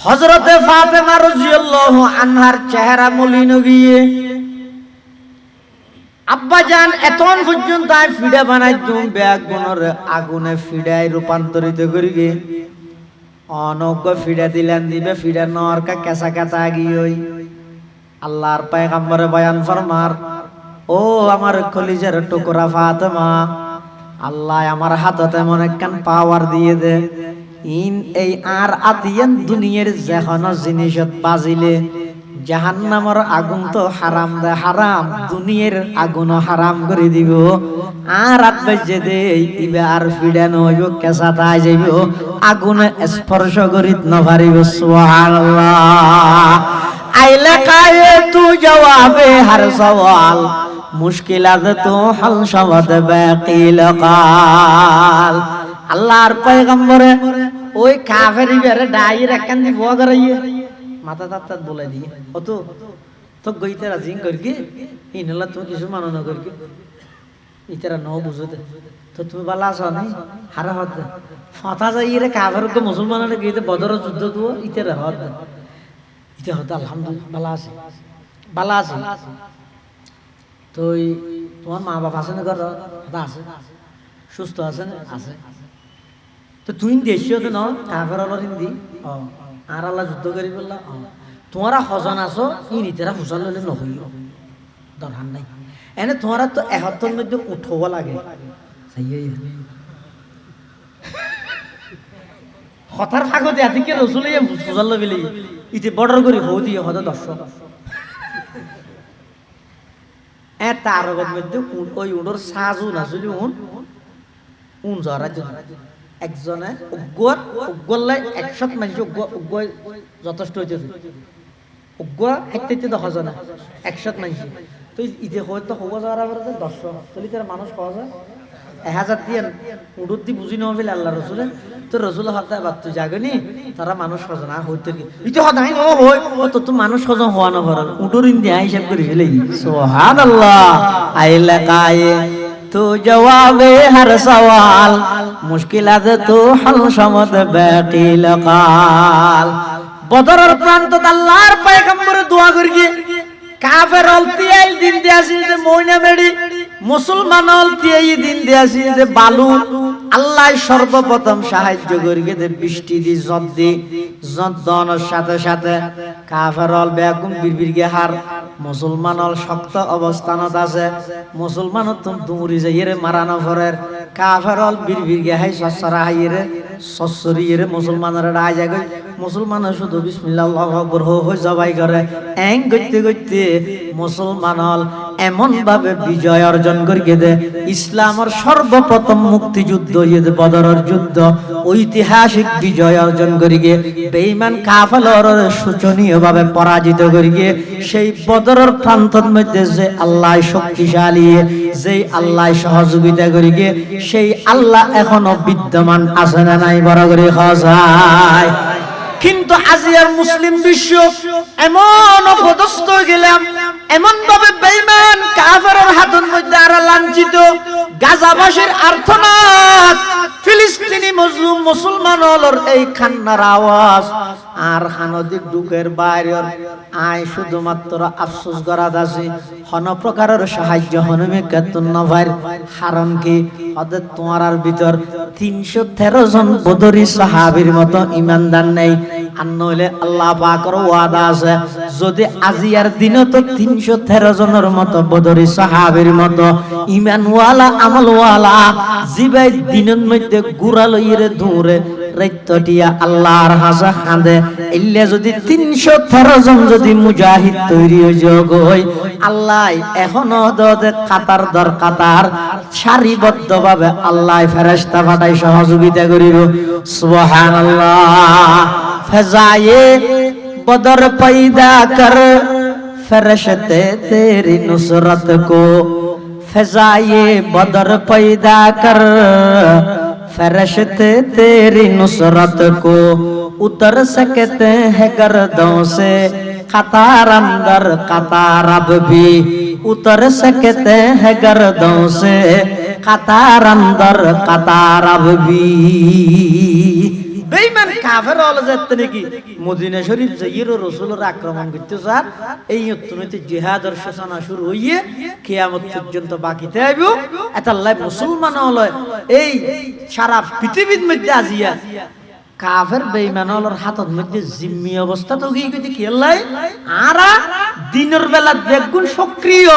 হযরতে ফাতেমা রাদিয়াল্লাহু আনহার চেহারা মলিন গিয়ে আব্বাজান এতন পর্যন্ত ফিডা বানাইতুম বেগুনের আগুনে ফিডায় রূপান্তরিত করিগে অনজ্ঞ ফিডা দিলেন দিবে ফিডা নরকা কেসা কাটা গিয়ে আল্লাহর পয়গম্বরে বয়ান ফরমার, ও আমার কলিজার টুকরা ফাতেমা, আল্লাহ আমার হাততে এমন একখান পাওয়ার দিয়ে দে, ইন এই আর আতিয়ান দুনিয়ার যেকোনো জিনিসত বাজিলে জাহান্নামের আগুন তো হারাম দে হারাম, দুনিয়ার আগুন হারাম করে দিব। আর রাত বাজে দে ইবে আর ফিডা নইব কেসা তাই যাইব, আগুনে স্পর্শ করিত ন পারিব। সুবহানাল্লাহ। আইলে কায়ে তু জবাবে হর সওয়াল, মুশকিলাত তো হল শবদ বাকিল কাল। আল্লাহর পয়গম্বরে ওই কাফেরি বেরে ডাইর একখান দি বুয়া করাইয়ে মাথা তাত বলে দিয়ে ও তো গইতে রাজিং করকি ইনলা তুমি কিছু মানো না করকি ইতারা ন বুঝতে তো তুমি বালা আছো নাই হারা হদ ফাতা যাই রে কাফেরকে মুসলমানরে গইতে বদর যুদ্ধ তো ইতারা হদ ইতা হদ আলহামদুলিল্লাহ বালা আছে তো তোমার মা বাবা আছে না ঘর আছে সুস্থ আছে না আছে তো তুই দেশীয় তো ন কাফের আল্লাহ হিন্দি আর আল্লাহ যুদ্ধ করি বললা তোমারা হজন আছো ই নিতেরা হুজন লইলে নহই দরকার নাই এনে তোমারা তো 71 মধ্যে উঠব লাগে হঠার ফাগতে আতিকে রসুলে হুজন লইলে ইতে বর্ডার করি হৌ দিয়ে হদ দর্শক এ তার মধ্যে ওই উডর সাজু নাচলি উন জরা একজনে উগ্গলাই 100 মানুষ উগ্গ যথেষ্ট হইতেছে উগ্গ হাইতে 10 জন 100 মানুষ তো ইতে হয়তো হব যাওয়ার আবার 10 চলি তার মানুষ পাওয়া যায় 1000 দিয়ে উডুর দি বুঝি নেওয়া ফেলে আল্লাহ রসুলে তো রসুল হতায় বাদ তুই জাগনি তারা মানুষ সজন আর হইতে কি ইতে হতাই ন হই তো তো মানুষ সজন হওয়া না ভরাল উডুর ইন্দি হিসাব করে ফেলে সুবহানাল্লাহ আইলা কায়ে তো জবাবে হর সওয়াল মুশকিলাত তো হল সমদ বাকিল কাল। বদরের প্রান্তত আল্লাহর পয়গম্বর দোয়া করি কাফের অলতিয়াই দিন দিয়াছি যে মইনা মেডি মুসলমান অলতিয়াই দিন দিয়াছি যে বালু আল্লাহ সর্বপ্রথম সাহায্য করিকে দে বৃষ্টি দি জদ্দনের সাথে সাথে কাফের অল বেগুম বিরবিরগে হার মুসলমান অল শক্ত অবস্থানত আছে মুসলমান তুম দুমুরি যাইরে মারানো ফরের কাফের অল বিরবিরগে হাই সসরা হাইরে সসরিয়ে মুসলমানের রায় যায় মুসলমান শুধু বিসমিল্লাহ আল্লাহু আকবার হই জবাই করে এং গইতে গইতে মুসলমান হল এমন ভাবে বিজয় অর্জন করিয়ে দে ইসলামের সর্বপ্রথম মুক্তিযুদ্ধ ইয়ে বদরের যুদ্ধ ঐতিহাসিক বিজয় অর্জন করিয়ে বেঈমান কাফেরর শোচনীয় ভাবে পরাজিত করিয়ে সেই বদরের প্রান্তর মধ্যে যে আল্লাহ শক্তিশালী যে আল্লাহ সহযোগিতা করিয়ে সেই আল্লাহ এখনো বিদ্যমান আছে না নাই বড় করে খায়। কিন্তু আজিয়ার মুসলিম বিশ্ব এমন অপদস্থ গেলাম এমন ভাবে বেঈমান কাফেরের হাতের মধ্যে আর লাঞ্ছিত গাজাবাসীর আর্তনাদ ফিলিস্তিনি মজলুম মুসলমানদের এই কান্নার আওয়াজ আর খানদিক দুঃখের বাইরের আয় শুধুমাত্র আফসোস করা আছে কোন প্রকারের সাহায্য হনমে কেতন নভার কারণ কি ওদের তোমার ভিতর 313 জন বদরি সাহাবীর মতো ঈমানদার নেই আর নইলে আল্লাহ পাকের ওয়াদা আছে যদি আজিয়ার দিনে তো 313 জনের মতো বদরি সাহাবীর মতো ঈমানওয়ালা আমলওয়ালা জিবাই দিনের মধ্যে গুড়া লইরে দূরে রাইতটিয়া আল্লাহর হাজা খাঁদে ইল্লে যদি 313 জন যদি মুজাহিদ তৈরি যোগ হই আল্লাহ এখনো দে কাতার দর কাতার সারিবদ্ধভাবে আল্লাহ ফেরেশতা পাঠাই সহযোগিতা করিব। সুবহানাল্লাহ। ফজায়ে বদর पैदा कर फरिश्ते तेरी नुसरत को फजाए बदर पैदा कर फरिश्ते तेरी नुसरत को उतर सकते हैं गर्दों से कतार अंदर कतार अब भी उतर सकते हैं गर्दों से कतार अंदर कतार अब भी বেঈমান কাফের হল যাতে নাকি মদিনা শরীফ যাইয়ের রাসূলের আক্রমণ করতে স্যার এই অত্যনিতে জিহাদের সূচনা শুরু হইয়ে কিয়ামত পর্যন্ত বাকি থাকবে এতাল্লাহ মুসলমান হল এই সারা পৃথিবীর মধ্যে আজিয়া কাফের বেঈমান হলর হাতত মধ্যে জিম্মি অবস্থা তো গিয়ে কি আল্লাহ আরা দিনের বেলা বেগুন সক্রিয়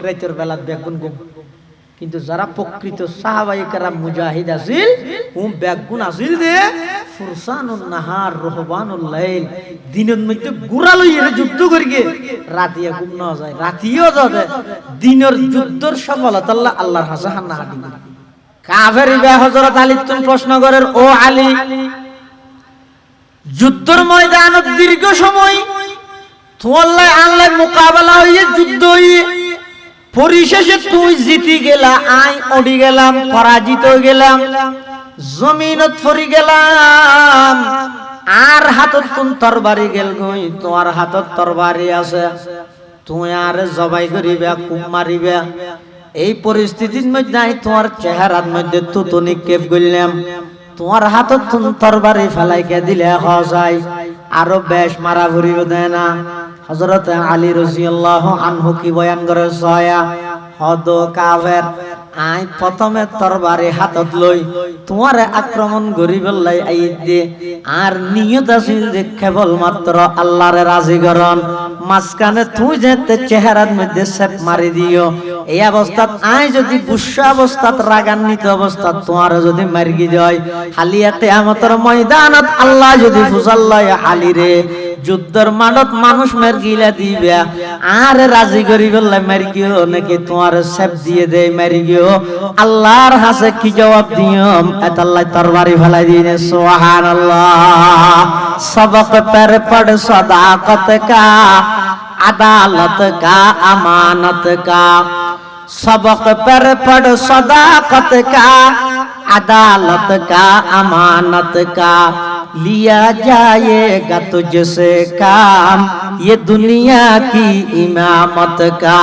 রাতের বেলা বেগুন গুম কিন্তু যারা প্রকৃত সাহাবায়ে কেরাম মুজাহিদ আছিল ও বেগুন আছিল দে ফুরসানুন নাহার রহবানুল লাইল দিনের মধ্যে গুড়া লইয়ে যুদ্ধ করিয়ে রাতিয়া ঘুম না যায় রাতিও যায় দিনের যুদ্ধের সফলতা আল্লাহ আল্লাহর হাসান না হাদি কাফের ইবা হযরত আলী তুন প্রশ্ন করেন ও আলী যুদ্ধের ময়দানত দীর্ঘ সময় তোমাল্লাহ আল্লাহ মোকাবেলা হইয়ে যুদ্ধ হইয়ে পরিশেষে তুই জিতি গেলা আই ওড়ি গেলাম পরাজিত গেলাম জমিনত পড়ি গেলাম আর হাতত কোন তরবারি গেল গই তোমার হাতত তরবারি আছে তুই আর জবাই করিবা কুম মারিবা এই পরিস্থিতির মধ্যে আই তোমার চেহারার মধ্যে তুতো নিক্ষেপ করলাম তোমার হাতত কোন তরবারি ফেলাইকে দিলে হয় আরো বেশ মারা ভরিব দেয় না হযরত আলী রাদিয়াল্লাহু আনহু কি বয়ান করে সয়া হদ কাফের আই প্রথমে তরবারি হাতত লই তোমারে আক্রমণ করিবলাই আই দে আর নিয়ত আছিল যে কেবল মাত্র আল্লাহর রাজি করন মাসকানে তুই যেতে চেহারার মধ্যে সেপ মারি দিও এই অবস্থাত আই যদি গুসা অবস্থাত রাগান্বিত অবস্থাত তোমার যদি মারগি যায় হালিয়া কিয়ামতের ময়দানত আল্লাহ যদি ফুসাল্লাহ আলী রে যুদ্ধের মাঠত মানুষ মের গিলা দিবে আর রাজি করি বললে মারি গিয়েও নাকি তোমার সেপ দিয়ে দেয় মারি গিয়েও আল্লাহর হাসে কি জবাব দিও এতাল্লাহ তরবারি ফেলাই দিয়ে সুবহানাল্লাহ সবক पर पढ़ सदाकत का अदालत का अमानत का सबक पर पढ़ सदाकत का अदालत का अमानत का लिया जाएगा तुझसे काम ये दुनिया की इमामत का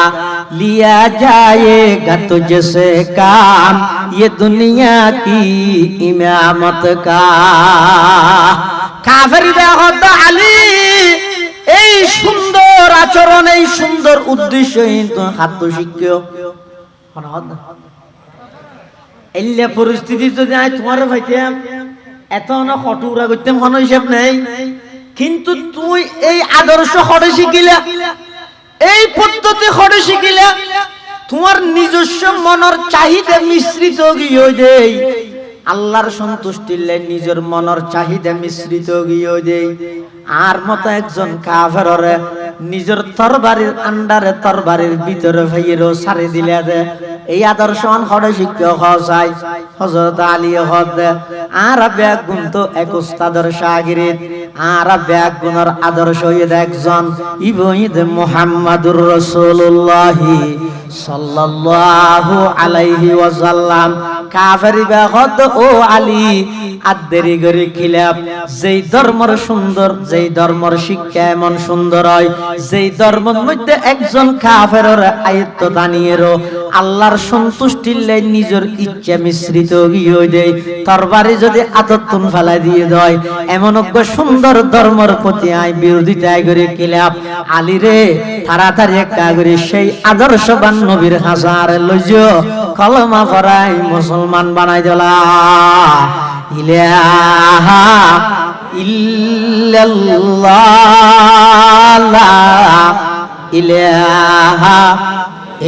लिया जाएगा तुझसे काम ये दुनिया की इमामत का কাফের বেহদ আলী এই সুন্দর আচরণ এই সুন্দর উদ্দেশ্য কিন্তু হাত শিক্ষিও এল্লা পরিস্থিতি যদি আই তোমার ভাইতাম এত না কটুরা করতাম কোনো হিসাব নেই কিন্তু তুই এই আদর্শ হড়ে শিখিলা এই পদ্ধতি হড়ে শিখিলা তোমার নিজস্ব মনের চাহিদা মিশ্রিত গিয়ে দেই আল্লাহর সন্তুষ্টির লাই নিজের মনের চাহিদা মিশ্রিত গিয়ে দেই আর মতো একজন কাফেররে নিজের তরবারির আন্ডারে তরবারির ভিতরে ভাইয়েরও সারি দিলে দে এই আদর্শ হড়ে শিক্ষা হয় হযরত আলী হদ আর বেগুন তো এক উস্তাদের শাগিরিদ আর বেগুনের আদর্শ হইয়ে একজন ইবনে মুহাম্মাদুর রাসূলুল্লাহ সাল্লাল্লাহু আলাইহি ওয়াসাল্লাম কাফের বেহদ ও আলী আদেরি গরি খিলাফ যেই ধর্মের সুন্দর যেই ধর্মের শিক্ষা এমন সুন্দর হয় যেই ধর্মের মধ্যে একজন কাফেরের আয়ত্ত দানিয়েরও আল্লাহর সন্তুষ্টির লাই নিজের ইচ্ছা মিশ্রিত গিয়ে দেয় তরবারি যদি আততুন ফেলা দিয়ে দেয় এমন সুন্দর ধর্মের প্রতি আই বিরোধিতা করে খিলাফ আলী রে তাড়াতাড়ি একটা করে সেই আদর্শবান নবীর হাসার লইজো কলমা পড়াই মুসলমান বানাই দিলা ইলাহা ইল্লাল্লাহ লা ইলাহা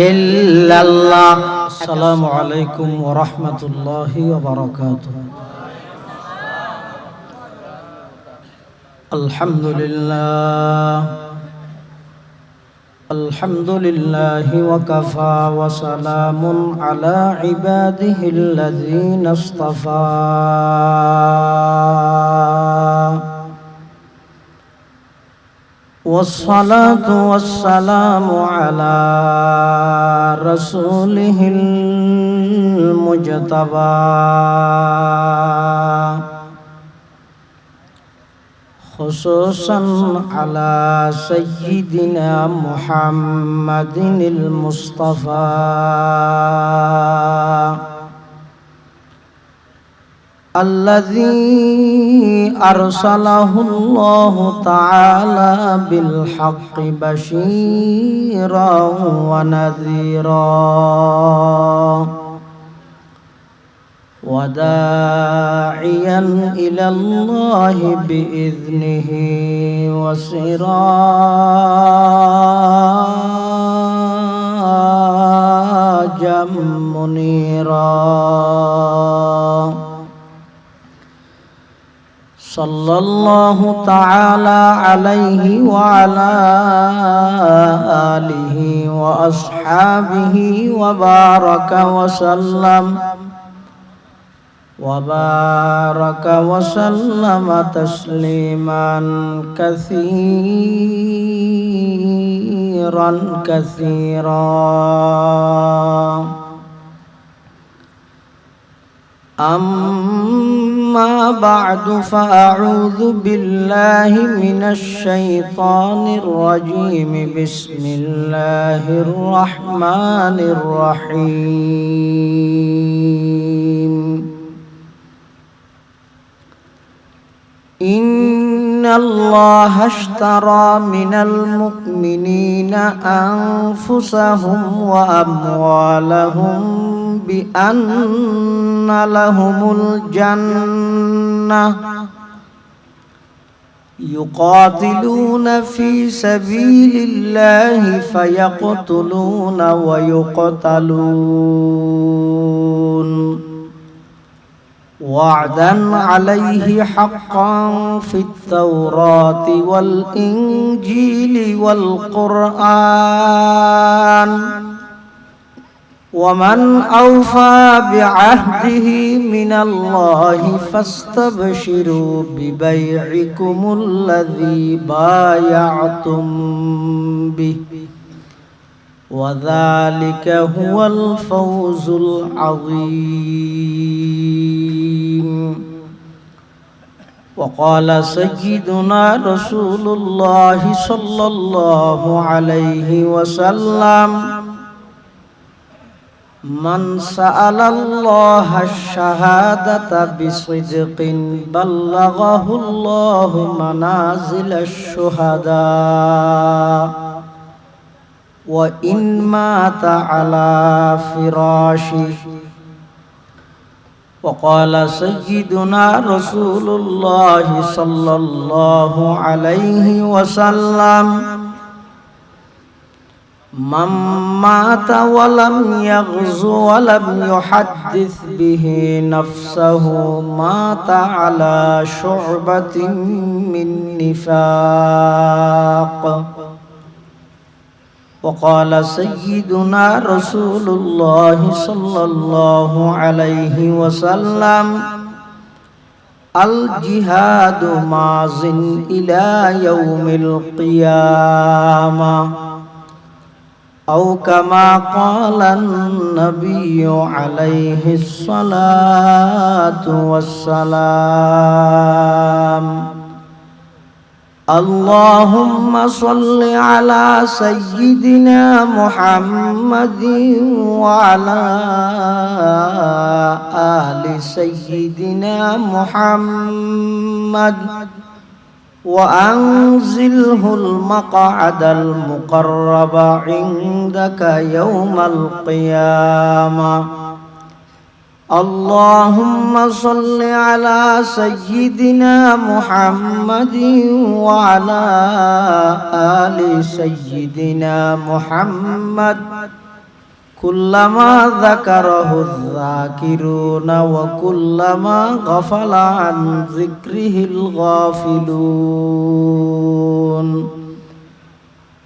ইল্লাল্লাহ আসসালামু আলাইকুম ওয়া রাহমাতুল্লাহি ওয়া বারাকাতুহু আলহামদুলিল্লাহ الحمد لله وكفى وسلام على عباده الذين اصطفى والصلاة والسلام على رسوله المجتبى خصوصا على سيدنا محمد المصطفى الذي أرسله الله تعالى بالحق بشيرا ونذيرا وداعيا إلى الله بإذنه وسراجا منيرا صلى الله تعالى عليه وعلى آله وأصحابه وبارك وسلم تسليما كثيرا أما بعد فأعوذ بالله من الشيطان الرجيم بسم الله الرحمن الرحيم إن الله اشترى من المؤمنين أنفسهم وأموالهم بأن لهم الجنة يقاتلون في سبيل الله فيقتلون ويقتلون وعدا عليه حقا في التوراة والإنجيل والقرآن ومن أوفى بعهده من الله فاستبشروا ببيعكم الذي بايعتم به وذلك هو الفوز العظيم. وقال سيدنا رسول الله صلى الله عليه وسلم من سأل الله الشهادة بصدق بلغه الله منازل الشهداء وإن مات على فراشه. وقال سيدنا رسول الله صلى الله عليه وسلم من مات ولم يغز ولم يحدث به نفسه مات على شعبة من نفاق. وقال سيدنا رسول الله صلى الله عليه وسلم الجهاد ماضٍ إلى يوم القيامة أو كما قال النبي عليه الصلاة والسلام. اللهم صل على سيدنا محمد وعلى آل سيدنا محمد وأنزله المقعد المقرب عندك يوم القيامة. اللهم صل على سيدنا محمد وعلى آل سيدنا محمد كلما ذكره الذاكرون وكلما غفل عن ذكره الغافلون.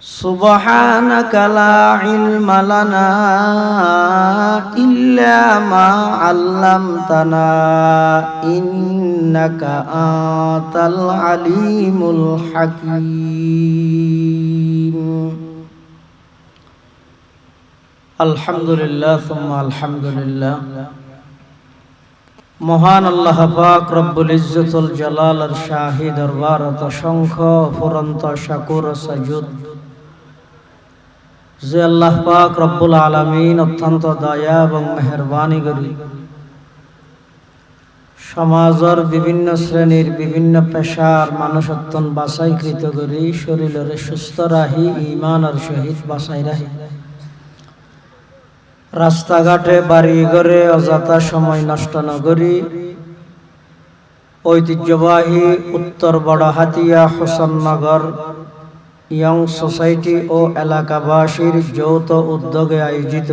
سبحانك لا علم لنا إلا ما علمتنا إنك أنت العليم الحكيم. الحمد لله ثم الحمد لله. মহান আল্লাহ পাক রব্বুল ইজ্জতুল জালালের শাহী দরবারত অসংখ্য অফুরন্ত শাকুর ও সাজুদ যে আল্লাহ পাক রব্বুল আলামিন অত্যন্ত দয়া এবং মেহেরবানি করি সমাজের বিভিন্ন শ্রেণীর বিভিন্ন পেশার মানুষত্বন বাছাইকৃত করি শরীরের সুস্থ রাহি ইমানের সহিত বাছাই রাহি রাস্তাঘাটে বাড়ি ঘরে অযথা সময় নষ্ট নগরী ঐতিহ্যবাহী উত্তর বড়হাতিয়া হোসেননগর ইয়ং সোসাইটি ও এলাকাবাসীর যৌথ উদ্যোগে আয়োজিত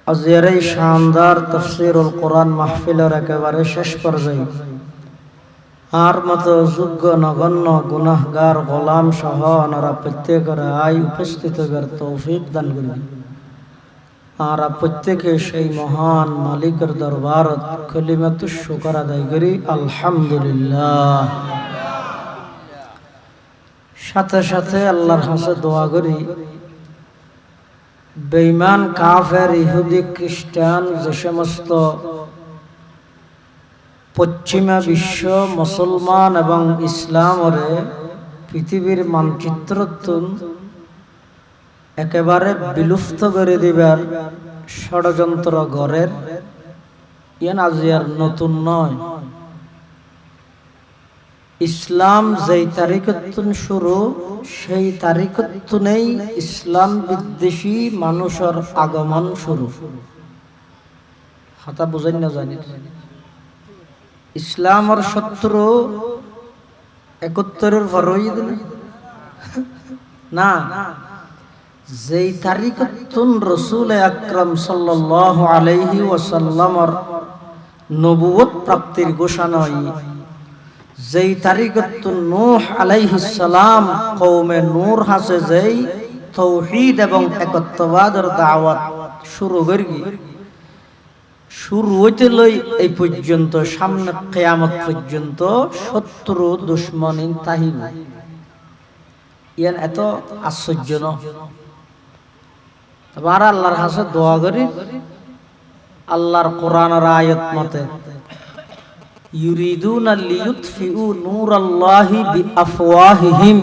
আজকের এই শানদার তাফসীরুল কোরআন মাহফিলের একেবারে শেষ পর্যায়ে আর মতো যোগ্য নগণ্য গুনাহগার গোলাম সহ ওনারা প্রত্যেকের আয় উপস্থিত হবার তৌফিক দান করেন আর প্রত্যেকে সেই মহান মালিকের দরবারত কালিমাতুশ শুকর আদায় করি আলহামদুলিল্লাহ। সাথে সাথে আল্লাহর কাছে দোয়া করি বেঈমান কাফের ইহুদি খ্রিস্টান যে সমস্ত পশ্চিমা বিশ্ব মুসলমান এবং ইসলামরে পৃথিবীর মানচিত্রতুন একেবারে বিলুপ্ত করে দিবার ষড়যন্ত্র গড়ের ইয়ান আজিয়ার নতুন নয়। ইসলাম যেই তারিখতুন শুরু সেই তারিখতুনেই ইসলাম বিদ্বেষী মানুষের আগমন শুরু। হাতা বুঝেন না জানি ইসলামের শত্রু 71-এর ফরই না, যেই তারিখতুন রাসূল আকরাম সাল্লাল্লাহু আলাইহি ওয়াসাল্লামের নবুয়ত প্রাপ্তির ঘোষণা, যেই তারিখতুন নূহ আলাইহিস সালাম কওমে নূর হাসে যেই তাওহীদ এবং একত্ববাদের দাওয়াত শুরু করি, শুরু হইতে লই এই পর্যন্ত সামনে কিয়ামত পর্যন্ত শত্রু দুশমনী তাহিব ইয়ান এত আশ্চর্য ন। আবার আল্লাহর কাছে দোয়া করি আল্লাহর কোরআনের আয়াত মতে ইউরিদুনা লিইউতফিউ নূরাল্লাহি বিআফওয়াহিহিম,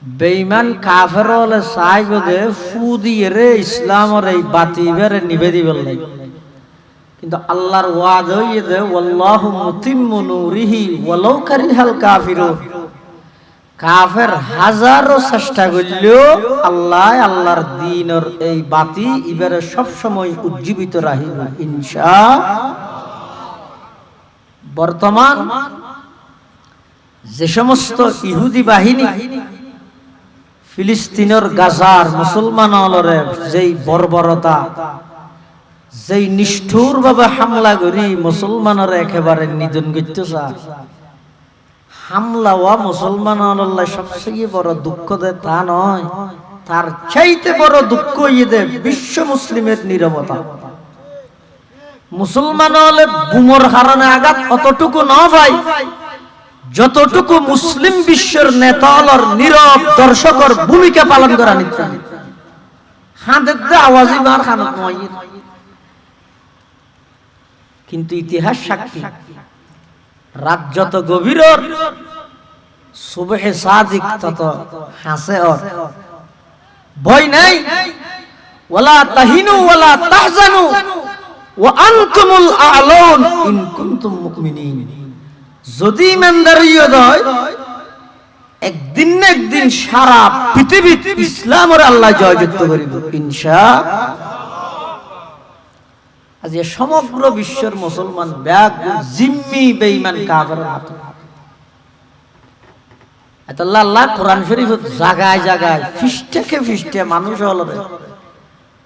বেঈমান কাফেরলে চাইবে ফু দিয়ে রে ইসলামের এই বাতি বেরে নিভে দিবেন নাই, কিন্তু আল্লাহর ওয়াদা হইছে ওয়াল্লাহু মুতিম্মু নূরিহি ওয়ালাউ কারিহাল কাফিরুন। কাফের হাজারো চেষ্টা করলেও আল্লাহ আল্লাহর দ্বীনের এই বাতি এবারে সব সময় উজ্জীবিত রাখিব ইনশাআল্লাহ। বর্তমান যে সমস্ত ইহুদি বাহিনী ফিলিস্তিনের গাজার মুসলমানরে যেই বর্বরতা, যেই নিষ্ঠুর ভাবে হামলা করি মুসলমানের একেবারে নিধন করতেছে, হামলা ওয়া মুসলমানল্লাহ সবচেয়ে বড় দুঃখ দেয় তা নয়, তার চাইতে বড় দুঃখ ইয়ে বিশ্ব মুসলিমের নীরবতা। মুসলমান হলে বুমর হারানে আঘাত অতটুকু ন ভাই, যতটুকু মুসলিম বিশ্বের নেতালর নীরব দর্শকর ভূমিকা পালন করা নিচ্ছে হাতের দে আওয়াজই বার খানত নয়। কিন্তু ইতিহাস সাক্ষী রাত যত গভীর সুবহে সাদিক তত হাসে ওর ভয় নাই। ওয়ালা তাহিনু ওয়ালা তাহজানু ওয়া আনতুমুল আ'লাউন ইন কুনতুম মুমিনিন। যদি ইমানদার হয় একদিন না একদিন সারা পৃথিবী ইসলামের আল্লাহ জয়যুক্ত করিব ইনশাআল্লাহ। আজ সমগ্র বিশ্বের মুসলমান ব্যাকুল জিম্মি বেঈমান কাফেরের হাতে। আল্লাহ আল্লাহ কোরআন শরীফ জায়গায় জায়গায় ফিস্টেকে ফিস্টে মানুষ হলো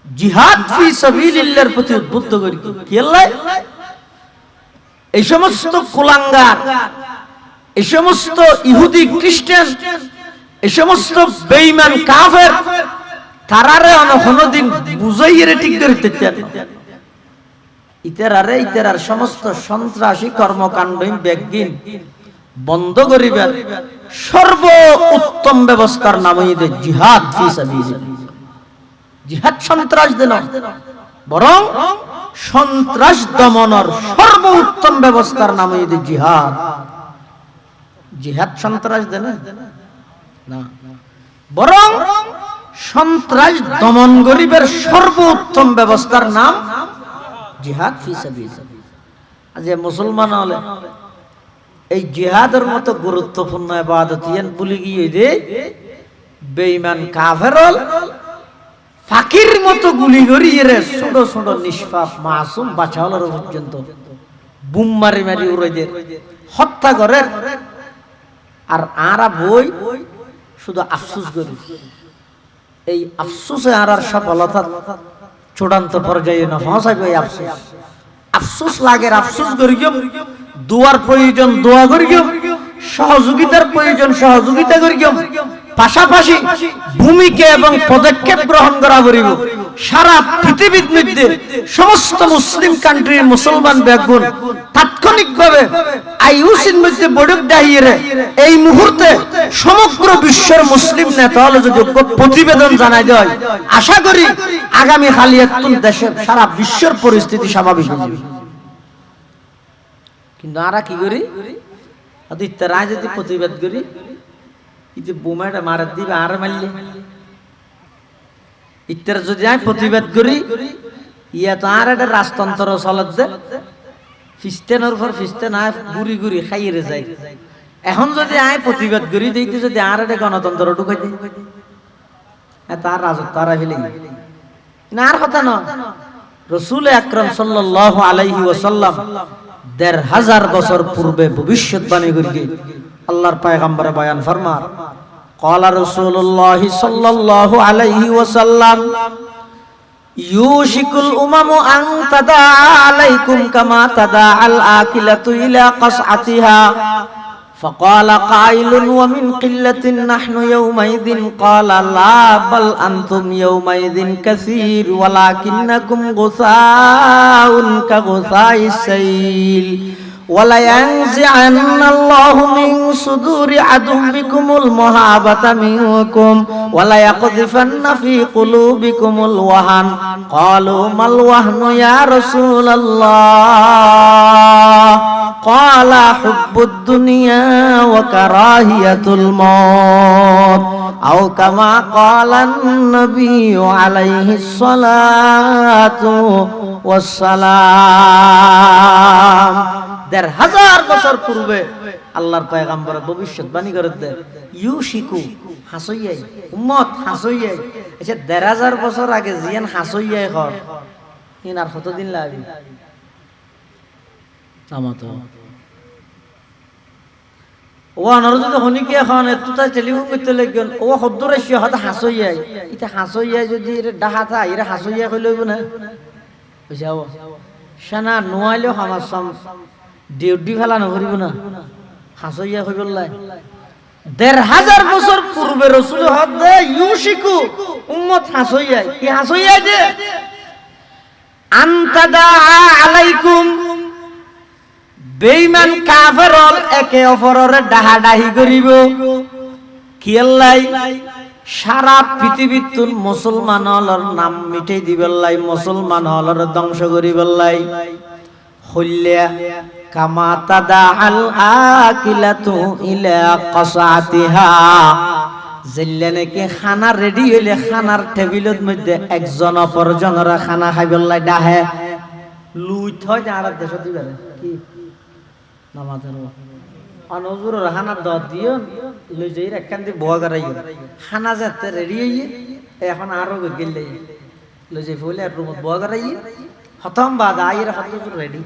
জিহাদ ফি সাবিলিল্লাহর প্রতি উদ্বুদ্ধ করি কি আল্লাহ এই সমস্ত কুলাঙ্গার, এই সমস্ত ইহুদি খ্রিস্টান, এই সমস্ত বেঈমান কাফের তারারে কোনদিন বুঝাইয়ে ঠিক করতে চান ইতারার সমস্ত সন্ত্রাসী কর্মকাণ্ড বেগিন বন্ধ করিবার সর্ব উত্তম ব্যবস্থার নাম হইছে জিহাদ ফি সাবিলিল্লাহ। জিহাদ সন্ত্রাস দেন বরং সন্ত্রাস দমনের সর্ব উত্তম ব্যবস্থার নাম হইছে জিহাদ। জিহাদ সন্ত্রাস দেন না, বরং সন্ত্রাস দমন করিবার সর্ব উত্তম ব্যবস্থার নাম জিহাদ ফি সাবিলিল্লাহ। আজ মুসলমান হলে এই জিহাদের মতো গুরুত্বপূর্ণ ইবাদত ইয়ান ভুলে গিয়ে দে বেঈমান কাফের হল ফাকির মতো গুলি করিয়ে রে ছোট ছোট নিষ্পাপ মাসুম বাচ্চাগুলোর পর্যন্ত বুম মারি মারি উড়াই দে হত্যা করে। আর আরা বই শুধু আফসোস করি, এই আফসোসে আর সফলতা চূড়ান্ত পর্যায়ে না পৌঁছাইবে। এই আফসোস আফসোস লাগে, আফসোস করি, দোয়ার প্রয়োজন দোয়া করি, সহযোগিতার প্রয়োজন সহযোগিতা করি, পাশাপাশি ভূমিকা এবং পদক্ষেপ গ্রহণ করা করিব। সারা পৃথিবীর মধ্যে সমস্ত মুসলিম কান্ট্রির মুসলমান ব্যাগুন তাৎক্ষণিকভাবে আইইউসির মধ্যে বৈঠক ডাকিয়ে এই মুহূর্তে সমগ্র বিশ্বের মুসলিম নেতা হলে যদি প্রতিবেদন জানাই দেয়, আশা করি আগামী খালিয়াতুন দেশের সারা বিশ্বের পরিস্থিতি স্বাভাবিক হবে। কিন্তু আমরা কি করি, রায় যদি প্রতিবাদ করি, ইতে বোমাটা মারা দিবে আর মারলে ইত্যার যদি আমি প্রতিবাদ করি, ইয়া তো আর একটা রাজতন্ত্র চলত দে ফিস্টেনের উপর ফিস্টেন গুড়ি গুড়ি খাইয়ে যায়। এখন যদি আমি প্রতিবাদ করি দেখতে যদি আর একটা গণতন্ত্র ঢুকাই দিই, তার রাজত্ব আর ফেলে না। আর কথা না, রাসূল আকরাম সাল্লাল্লাহু আলাইহি ওয়াসাল্লাম ১৫০০ বছর পূর্বে ভবিষ্যৎবাণী করি আল্লাহর পয়গম্বর বয়ান ফরমান, ক্বালা রাসূলুল্লাহ সাল্লাল্লাহু আলাইহি ওয়াসাল্লাম ইউশিকুল উমামু আন তাদা আলাইকুম কামা তাদা আল আকিলাতু ইলা কাসআতিহা فقال قائل ومن قلة نحن يومئذ قال لا بل أنتم يومئذ كثير ولكنكم غثاء كغثاء السيل ولينزعن الله من صدور عدوكم المهابة منكم وليقذفن في قلوبكم الوهن قالوا ما الوهن يا رسول الله قال حب الدنيا وكراهية الموت أو كما قال النبي عليه الصلاة والسلام ১৫০০ বছর পূর্বে আল্লাহর পয়গম্বর ভবিষ্যৎবাণী করে দেন, ইউশিকু হাসইয়াই উম্মত হাসইয়াই। আচ্ছা ১৫০০ বছর আগে জিয়ান হাসইয়াই হর ইনার কতদিন লাগবে আমাতো ও অনুরোধ হনিকে এখন এতটা টেলিফোন করতে লাগবেন ও শব্দর এসে হয়তো হাসইয়াই। এটা হাসইয়াই যদি ডাহাতা এরা হাসইয়াই কই লইব না বুঝাও সেনা নোয়াইলেও আমার সাম ডিউটি ফেলা নকরিব না হাসইয়া কই বললাই। ১৫০০ বছর পূর্বে রাসূল হক দে ইউশিকু উম্মত হাসইয়াই কি হাসইয়াই দে আনতাদা আলাইকুম বেঈমান কাফের একে অপরের ডাহাডাহি করিব কি আল্লাহ সারা পৃথিবীত মুসলমান হলর নাম মিটাই দিবেলাই, মুসলমান হলর ধ্বংস করিবেলাই। হইলা কামা তাদা আল আকিলাতু ইলা কাসাতিহা, যেলে নাকি খানা রেডি হইলে খানার টেবিলের মধ্যে একজন অপরজনের খানা খাইবেলাই ডাহে লুইত হয় আর দেশ দিবে কি নামাজের অনুজুরের খানা দ দিও লই যাই একখান দিয়ে বয়া করাই খানা যাতে রেডি হইয়ে এখন আরো গেলে লই যাই বলে আর রুমত বয়া করাই হতম বাদ আইয়ের হতজুর রেডি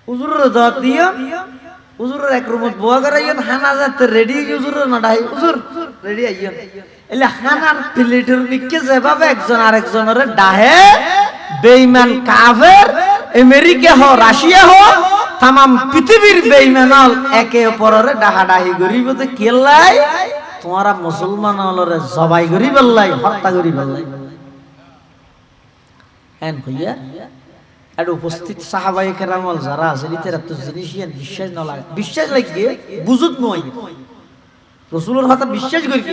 উজুরের দ দিও উজুরের এক রুমত বয়া করাই খানা যাতে রেডি উজুরের না ডাই উজুর রেডি আইয়েন এলে খানার প্লেটের নিকে যেভাবে একজন আরেকজনের ডাহে বেঈমান কাফের আমেরিকা হ রাশিয়া হ তামাম পৃথিবীর বেঈমানল একে অপরের ডাহাডাহি করিব তো কেলাই তোমরা মুসলমান হলরে জবাই করি বললাই হত্যা করি বললাই। হ্যাঁ ভাইয়া আর উপস্থিত সাহাবায়ে কেরামল যারা আছে এরা তো জিনিসিয়ান বিশ্বাস না লাগে, বিশ্বাস লাগে বুঝুত নয় রাসূলের কথা বিশ্বাস করি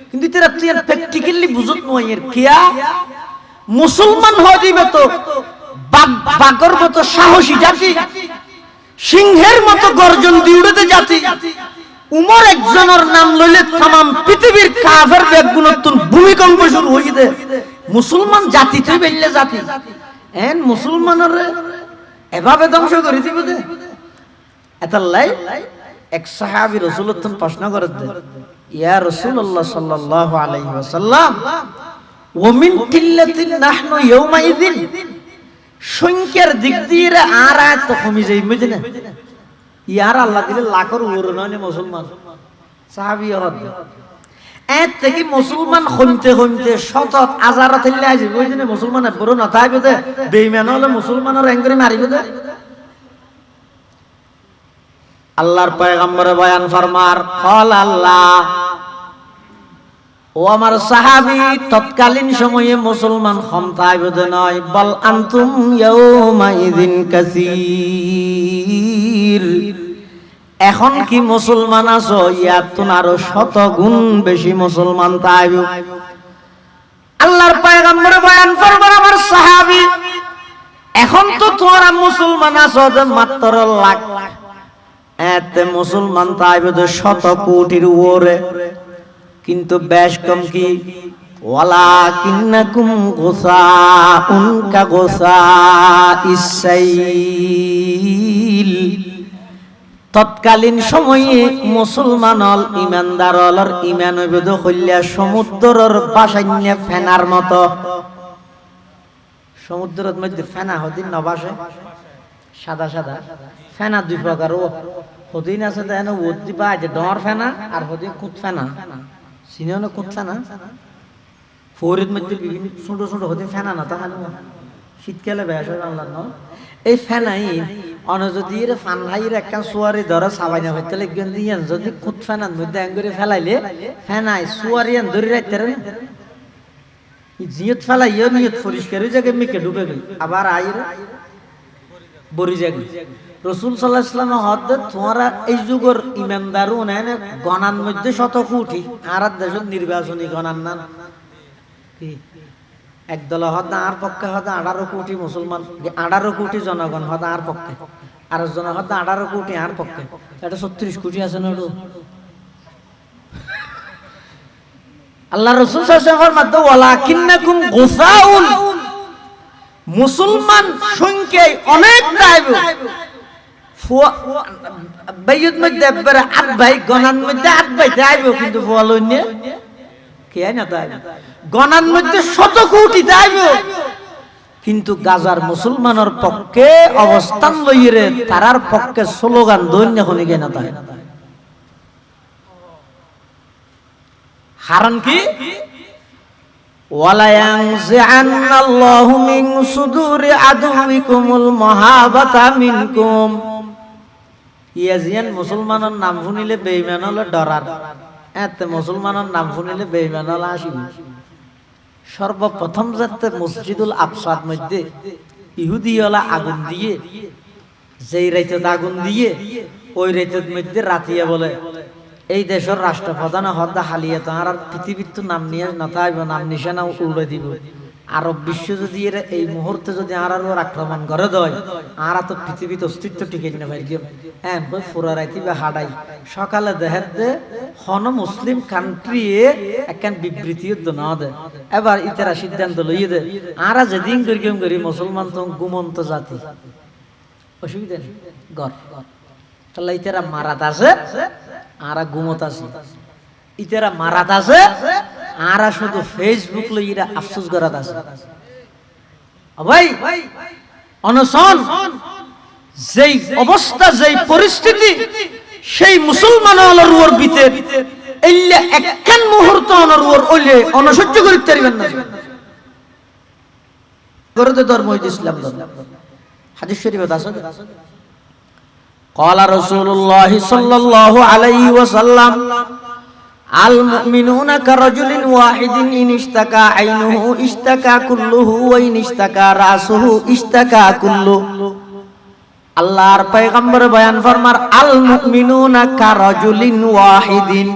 কিন্তু এরা তুই প্র্যাকটিক্যালি বুঝুত নয় এর কিয়া মুসলমান হয়ে দিবে তো বাগর মতো সাহসী জাতি, সিংহের মতো গর্জন দিয়ে উড়তে জাতি। উমর একজনের নাম লইলে তামাম পৃথিবীর কাফের বেগুনতুন ভূমিকম্প শুরু হইছে। মুসলমান জাতি তুই বেললে জাতি এন মুসলমানের এভাবে ধ্বংস করে দিব দে এতাল্লাই এক সাহাবী রাসূলুল্লাহ প্রশ্ন করে দে ইয়া রাসূলুল্লাহ সাল্লাল্লাহু আলাইহি ওয়াসাল্লাম ওয়া মিন কিল্লাতিন নাহনু ইয়াওমা ইযিন সংখ্যার দিক দিয়ে আর এত কমে যাই বুঝেন ইয়ার আল্লাহ দিলে লাখের উপরে নয় মুসলমান সাহাবী হদ এত থেকে মুসলমান কমতে কমতে শত হাজার থেকে আসবে বুঝেন মুসলমান বড় না থাকবে দে বেঈমান হলে মুসলমানের র‍্যাঙ্গরে মারিবে দে আল্লাহর পয়গম্বরে বয়ান ফরমার কল আল্লাহ ও আমার সাহাবী তৎকালীন সময়ে মুসলমান ক্ষমতা আইবদে নয় বল আনতুম ইয়াউমা ইযিন কাসীর এখন কি মুসলমান আছো ইয়াতুন আরো শত গুণ বেশি মুসলমান তাইব আল্লাহর পয়গম্বর বয়ান ফরমান আমার সাহাবী এখন তো তোমরা মুসলমান আছো মাত্র লাখ এতে মুসলমান তাইবদে শত কোটির উপরে কিন্তু বেশ কম কি ওয়ালাকিন্নাকুম গুসাউন কা গুসাইসাইল তৎকালীন সময়ে মুসলমান হল ইমানদার হলর ইমান হইবে হইলা সমুদ্রের বাসাইন্যা ফেনার মতো সমুদ্রের মধ্যে ফেনা হদিন না বাসে সাদা সাদা ফেনা দুই প্রকার ও হদিন আছে দেন ওদ দিবা যে ডর ফেনা আর হদিন কুত ফেনা সিনেও না কুত ফেনা ফরিদ মধ্যে বিভিন্ন ছোট ছোট হদিন ফেনা না তাহলে শীতকালে বেশ হয় বাংলার ন এই ফেনাই অন যদি এর ফানহাইর একখান সোয়ারি ধরে সাবাই না হইতে লাগবেন দিয়েন যদি কুত ফেনার মধ্যে আঙ্গুরে ফেলাইলে ফেনাই সোয়ারিয়ান ধরে রাখতে জিয়ত ফেলাইও নিয়ত পরিষ্কার হয়ে যাবে মেকে ঢুকে গেল আবার আইর বরি যাবে রাসূল সাল্লাল্লাহু আলাইহি ওয়াসাল্লাম হদ তোমরা এই যুগের ইমানদারু না গণার মধ্যে শত কোটি আর দেশের নির্বাচনী গণার না কি একদল হদ আর পক্ষে হদ 18 কোটি মুসলমান 18 কোটি জনগণ হদ আর পক্ষে আর জন হদ 18 কোটি আর পক্ষে এটা 36 কোটি আছে না আল্লাহ রাসূল সাল্লাল্লাহু আলাইহি ওয়াসাল্লাম ফরমাতে ওয়ালাকিন্নাকুম গুসাউন মুসলমান সংখ্যায় অনেক তাইব বাইয়ত মধ্যে বড় আট ভাই গণার মধ্যে আট ভাই তাইব কিন্তু ফলন্য কে না তাইব গণার মধ্যে শত কোটি তাইব কিন্তু গাজার মুসলমানের পক্ষে অবস্থান লইরে তারার পক্ষে স্লোগান দৈন্য হনি গে না তাই হারান কি ওয়ালা ইয়ানজিআন্নাল্লাহু মিন সুদুরি আদুবিকুমুল মুহাবাতা মিনকুম ইয়াজিয়ান মুসলমানের নাম শুনিলে বেঈমান হলে ডরার এতে মুসলমানের নাম শুনিলে বেঈমান হলে আসিবে সর্বপ্রথম যাতে মসজিদুল আকসার মধ্যে ইহুদি হলা আগুন দিয়ে যেই রাইতে আগুন দিয়ে ওই রাইতের মধ্যে রাতিয়া বলে এই দেশের রাষ্ট্রপ্রধান হদা হালিয়া তো আর পৃথিবীর তো নাম নিয়ে না থাকব নাম নিশানা উল্টে দিব আরব বিশ্ব যদি এর এই মুহূর্তে যদি আর আক্রমণ করে দেয় আর তো পৃথিবীতে অস্তিত্ব টিকে না ভাই হ্যাঁ পুরা রাইতি বা হাডাই সকালে দেহের দে হন মুসলিম কান্ট্রি একখান বিবৃতি না দে এবার ইতারা সিদ্ধান্ত লইয়ে দে আর যেদিন করি মুসলমান তো গুমন্ত জাতি অসুবিধা নেই গর তাহলে ইতারা মারাত আছে আর গুমত আছে ইতারা মারাত আছে আর শুধু ফেসবুক লইরা আফসোস করাত আছে ভাই অনশন যেই অবস্থা যেই পরিস্থিতি সেই মুসলমানের ওর ভিতর এইলা একখান মুহূর্ত অনর ওর ওলে অনসহ্য করিতে পারিবেন না করতে ধর্ম ইসলাম হাদিস শরীফে আছে قال رسول الله صلى الله عليه وسلم المؤمنون كرجل واحد إن اشتكى عينه اشتكى كله وإن اشتكى رأسه اشتكى كله আল্লাহর পয়গম্বর বয়ান ফরমার আল মুমিনুনা কারাজুলিন ওয়াহিদিন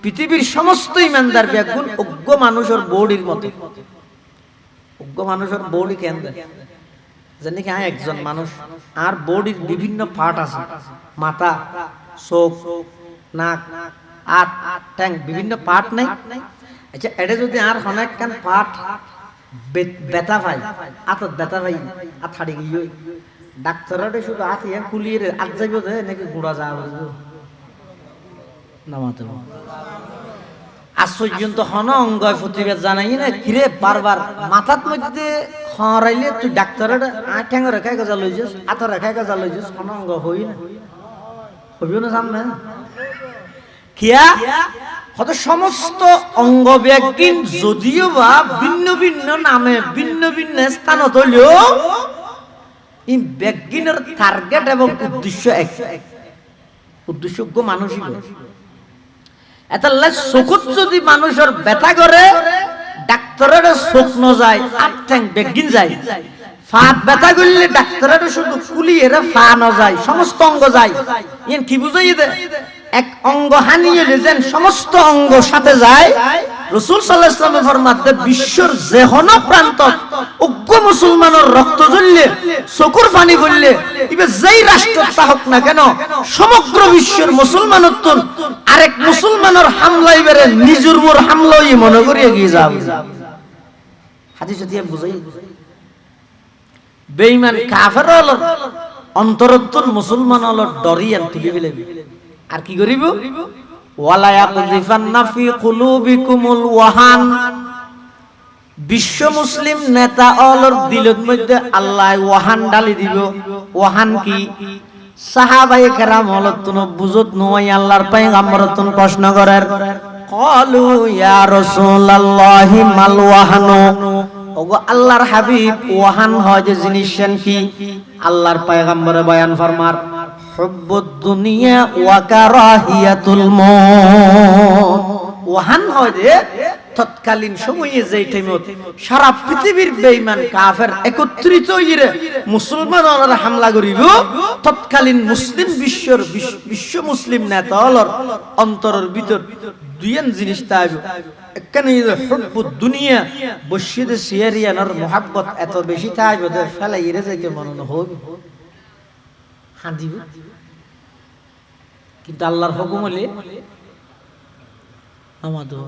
পৃথিবীর সমস্ত ঈমানদার ব্যক্তি অজ্ঞ মানুষের বডির মতো অজ্ঞ মানুষের বডি কেন্দ্র জানি কি একজন মানুষ আর বডির বিভিন্ন পার্ট আছে মাথা চোখ নাক আর ট্যাং বিভিন্ন পার্ট নাই আচ্ছা এটা যদি আর অনেক কান পার্ট ব্যথা পাই আতত ব্যথা পাই আর ছাড়ি গিয়ে ডাক্তাররা শুধু হাতিয়া কুলিয়ে আজ যাইব দে নাকি গুড়া যাওয়া নামাতে আজ পর্যন্ত হন অঙ্গ প্রতিবাদ জানাই না কিরে বারবার মাথার মধ্যে হরাইলে তুই ডাক্তারের ঠ্যাঙ্গ রেখায় গজা লই যাস আত রেখায় গজা লই যাস হন অঙ্গ হই না হইও না সামনে কিয়া হত সমস্ত অঙ্গ ব্যক্তিন যদিও বা ভিন্ন ভিন্ন নামে ভিন্ন ভিন্ন স্থানত হইলেও এই ব্যক্তিনের টার্গেট এবং উদ্দেশ্য এক উদ্দেশ্যজ্ঞ মানুষই এতাল্লা চকুত যদি মানুষের ব্যথা করে ডাক্তারের চোখ ন যায় আট ঠ্যাং বেগিন যায় ফাট ব্যথা করলে ডাক্তারের শুধু কুলিয়ে ফা ন যায় সমস্ত অঙ্গ যায় ইন কি বুঝাই দে এক অঙ্গ হানিয়ে যেন সমস্ত অঙ্গ সাথে যায় রাসূল সাল্লাল্লাহু আলাইহি ওয়াসাল্লাম ফরমাতে বিশ্বর যেহন প্রান্ত উগ্র মুসলমানের রক্ত ঝরলে চকুর পানি পড়লে ইবে যেই রাষ্ট্র থাকুক না কেন সমগ্র বিশ্বের মুসলমানের তো আরেক মুসলমানের হামলা ইবারে নিজের উপর হামলাই মনে করে এগিয়ে যাবে হাদিসে দিয়ে বুঝাই বেঈমান কাফের হলো অন্তরত্বর মুসলমান হলো ডরিয়ান তুলে ফেলবে আর কি করিব ওয়ালা ইয়াকযিফান্না ফি কুলুবিকুমুল ওয়াহান বিশ্ব মুসলিম নেতা অলর দিলের মধ্যে আল্লাহ ওয়াহান ডালি দিব ওয়াহান কি সাহাবায়ে কেরাম হলতুন বুঝত নয় আল্লাহর পয়গম্বরতুন প্রশ্ন করার ক্বালু ইয়া রাসূলুল্লাহি মাল ওয়াহানু ওগো আল্লাহর হাবিব ওয়াহান হয় যে জিনিস কি আল্লাহর পয়গম্বরে বয়ান ফরমার হুব্বুদ দুনিয়া ওয়া কারাহিয়াতুল মউত ওয়াহান হয় যে তৎকালীন সময়ে যেই টাইমত সারা পৃথিবীর বেঈমান কাফের একত্রিত হইরে মুসলমানরা হামলা করিব তৎকালীন মুসলিম বিশ্ব মুসলিম নেতালর অন্তরের ভিতর দুইয়েন জিনিস তাইব একখানে হুব্বুদ দুনিয়া বশিদে সিয়ারিয়ানর মোহাব্বত এত বেশি তাইব যে ফেলাইরে যে মনন হবে হাঁদিব কিন্তু আল্লাহর হুকুম হলে আমাদের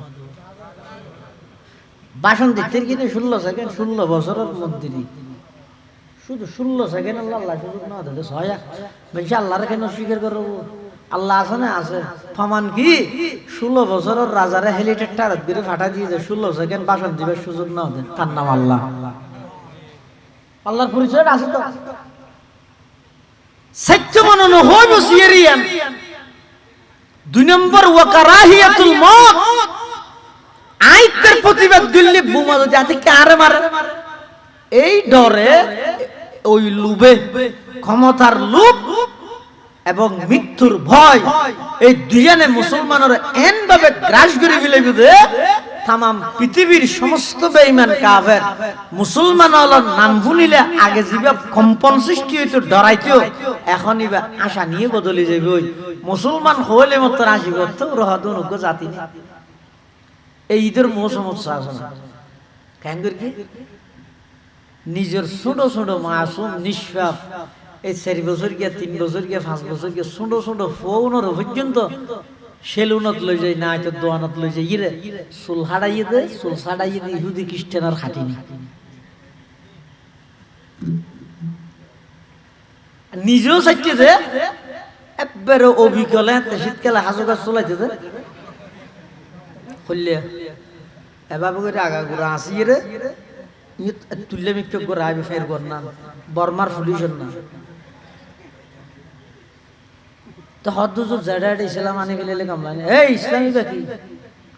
ভাষণ দিতে গিয়ে 16 সেকেন্ড 16 বছরের মন্ত্রী শুধু 16 সেকেন্ড আল্লাহ সুযোগ না দিলে ছয়া বেশি আল্লাহর কেন স্বীকার করব আল্লাহ আছে না আছে ফমান কি 16 বছরের রাজারে হেলিকপ্টার দিয়ে ফাটা দিয়ে 16 সেকেন্ড ভাষণ দিবার সুযোগ না দেন তার নাম আল্লাহ আল্লাহর পরিচয় আছে তো সত্য মনন হয় বসিয়ারিয়ান 2 নম্বর ওয়া কারাহিয়াতুল মউত আইতের প্রতিবাদ দিল্লি বোমা যদি আতে কারে মারে এই ডরে ওই লোভে ক্ষমতার লোভ এবং মৃত্যুর ভয় এই দুইজনে মুসলমানের এন ভাবে গ্রাস করে ফেলবে যে तमाम পৃথিবীর সমস্ত বেঈমান কাফের মুসলমান হলোর নাম শুনিলে আগে জিবা কম্পন সৃষ্টি হইতো ডরাইতো এখন ইবা আশা নিয়ে বদলে যাবে ওই মুসলমান হইলে মাত্র আসিব তো রহদন উগ্র জাতি এই ঈদের মৌসুম শাসন কেন করে কি নিজের ছোট ছোট মাসুম নিষ্পাপ এই 4 বছর গিয়া 3 বছর গিয়া 5 বছর গিয়া ছোট ছোট ফৌনর পর্যন্ত সেলুনত লই যায় না তো দোয়ানত লই যায় ইরে চুল হাড়াইয়ে দে চুল ছাড়াইয়ে দে ইহুদি খ্রিস্টানের খাটিনি নিজেও চাইছে যে একবারে অবিকলে শীতকালে হাসু গাছ চলাইতে যে হইলে এভাবে করে আগা ঘুরা আসি রে তুললে মিক্ত করে আইবে ফের কর না বর্মার পুলিশের না তো হদ্দুজুর জায়গাটা ইসলাম আনি ফেলে কামলানি এই ইসলামী বাকি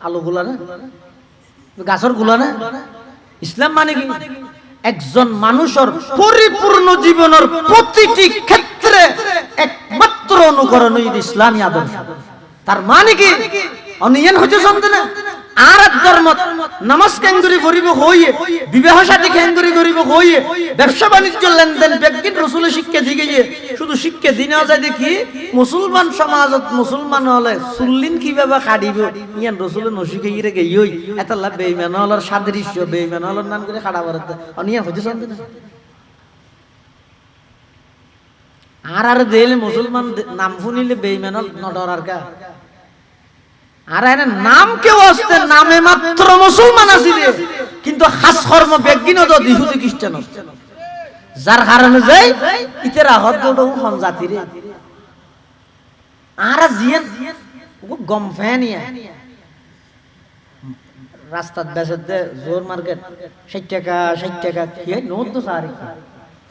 আলু গুলা না গাছের গুলা না ইসলাম মানে কি একজন মানুষের পরিপূর্ণ জীবনের প্রতিটি ক্ষেত্রে একমাত্র অনুকরণ হইল ইসলামী আদর্শ তার মানে কি অনিয়ন হইতে শুনতে না আর ধর্ম নামাজ কেঙ্গুরি করিব হইয়ে বিবাহ শাদী কেঙ্গুরি করিব হইয়ে ব্যবসা বাণিজ্য লেনদেন ব্যক্তি রাসূলের শিক্ষা দিকে গিয়ে শুধু শিক্ষা দিনা যায় দেখি মুসলমান সমাজত মুসলমান হলে সুল্লিন কিভাবে খাড়িব ইয়ান রাসূলের নশিকে ইরে গইই এতলা বেঈমান হলর সাদৃশ্য বেঈমান হলর নাম করে খাড়া করতে অনিয়া হইতে শুনতে না আর দেলে মুসলমান নাম শুনিলে বেঈমান হল নডরার কা আর এর নাম কেউ আসতে নামে মাত্র মুসলমান আছিল কিন্তু খাস কর্ম বেগিন তো ইহুদি খ্রিস্টান যার কারণে যাই ইতেরা হদ হন জাতিরে আর জিয়ে গম ফ্যানিয়া রাস্তার বেসে জোর মার্কেট 60 টাকা কি নোট তো সারি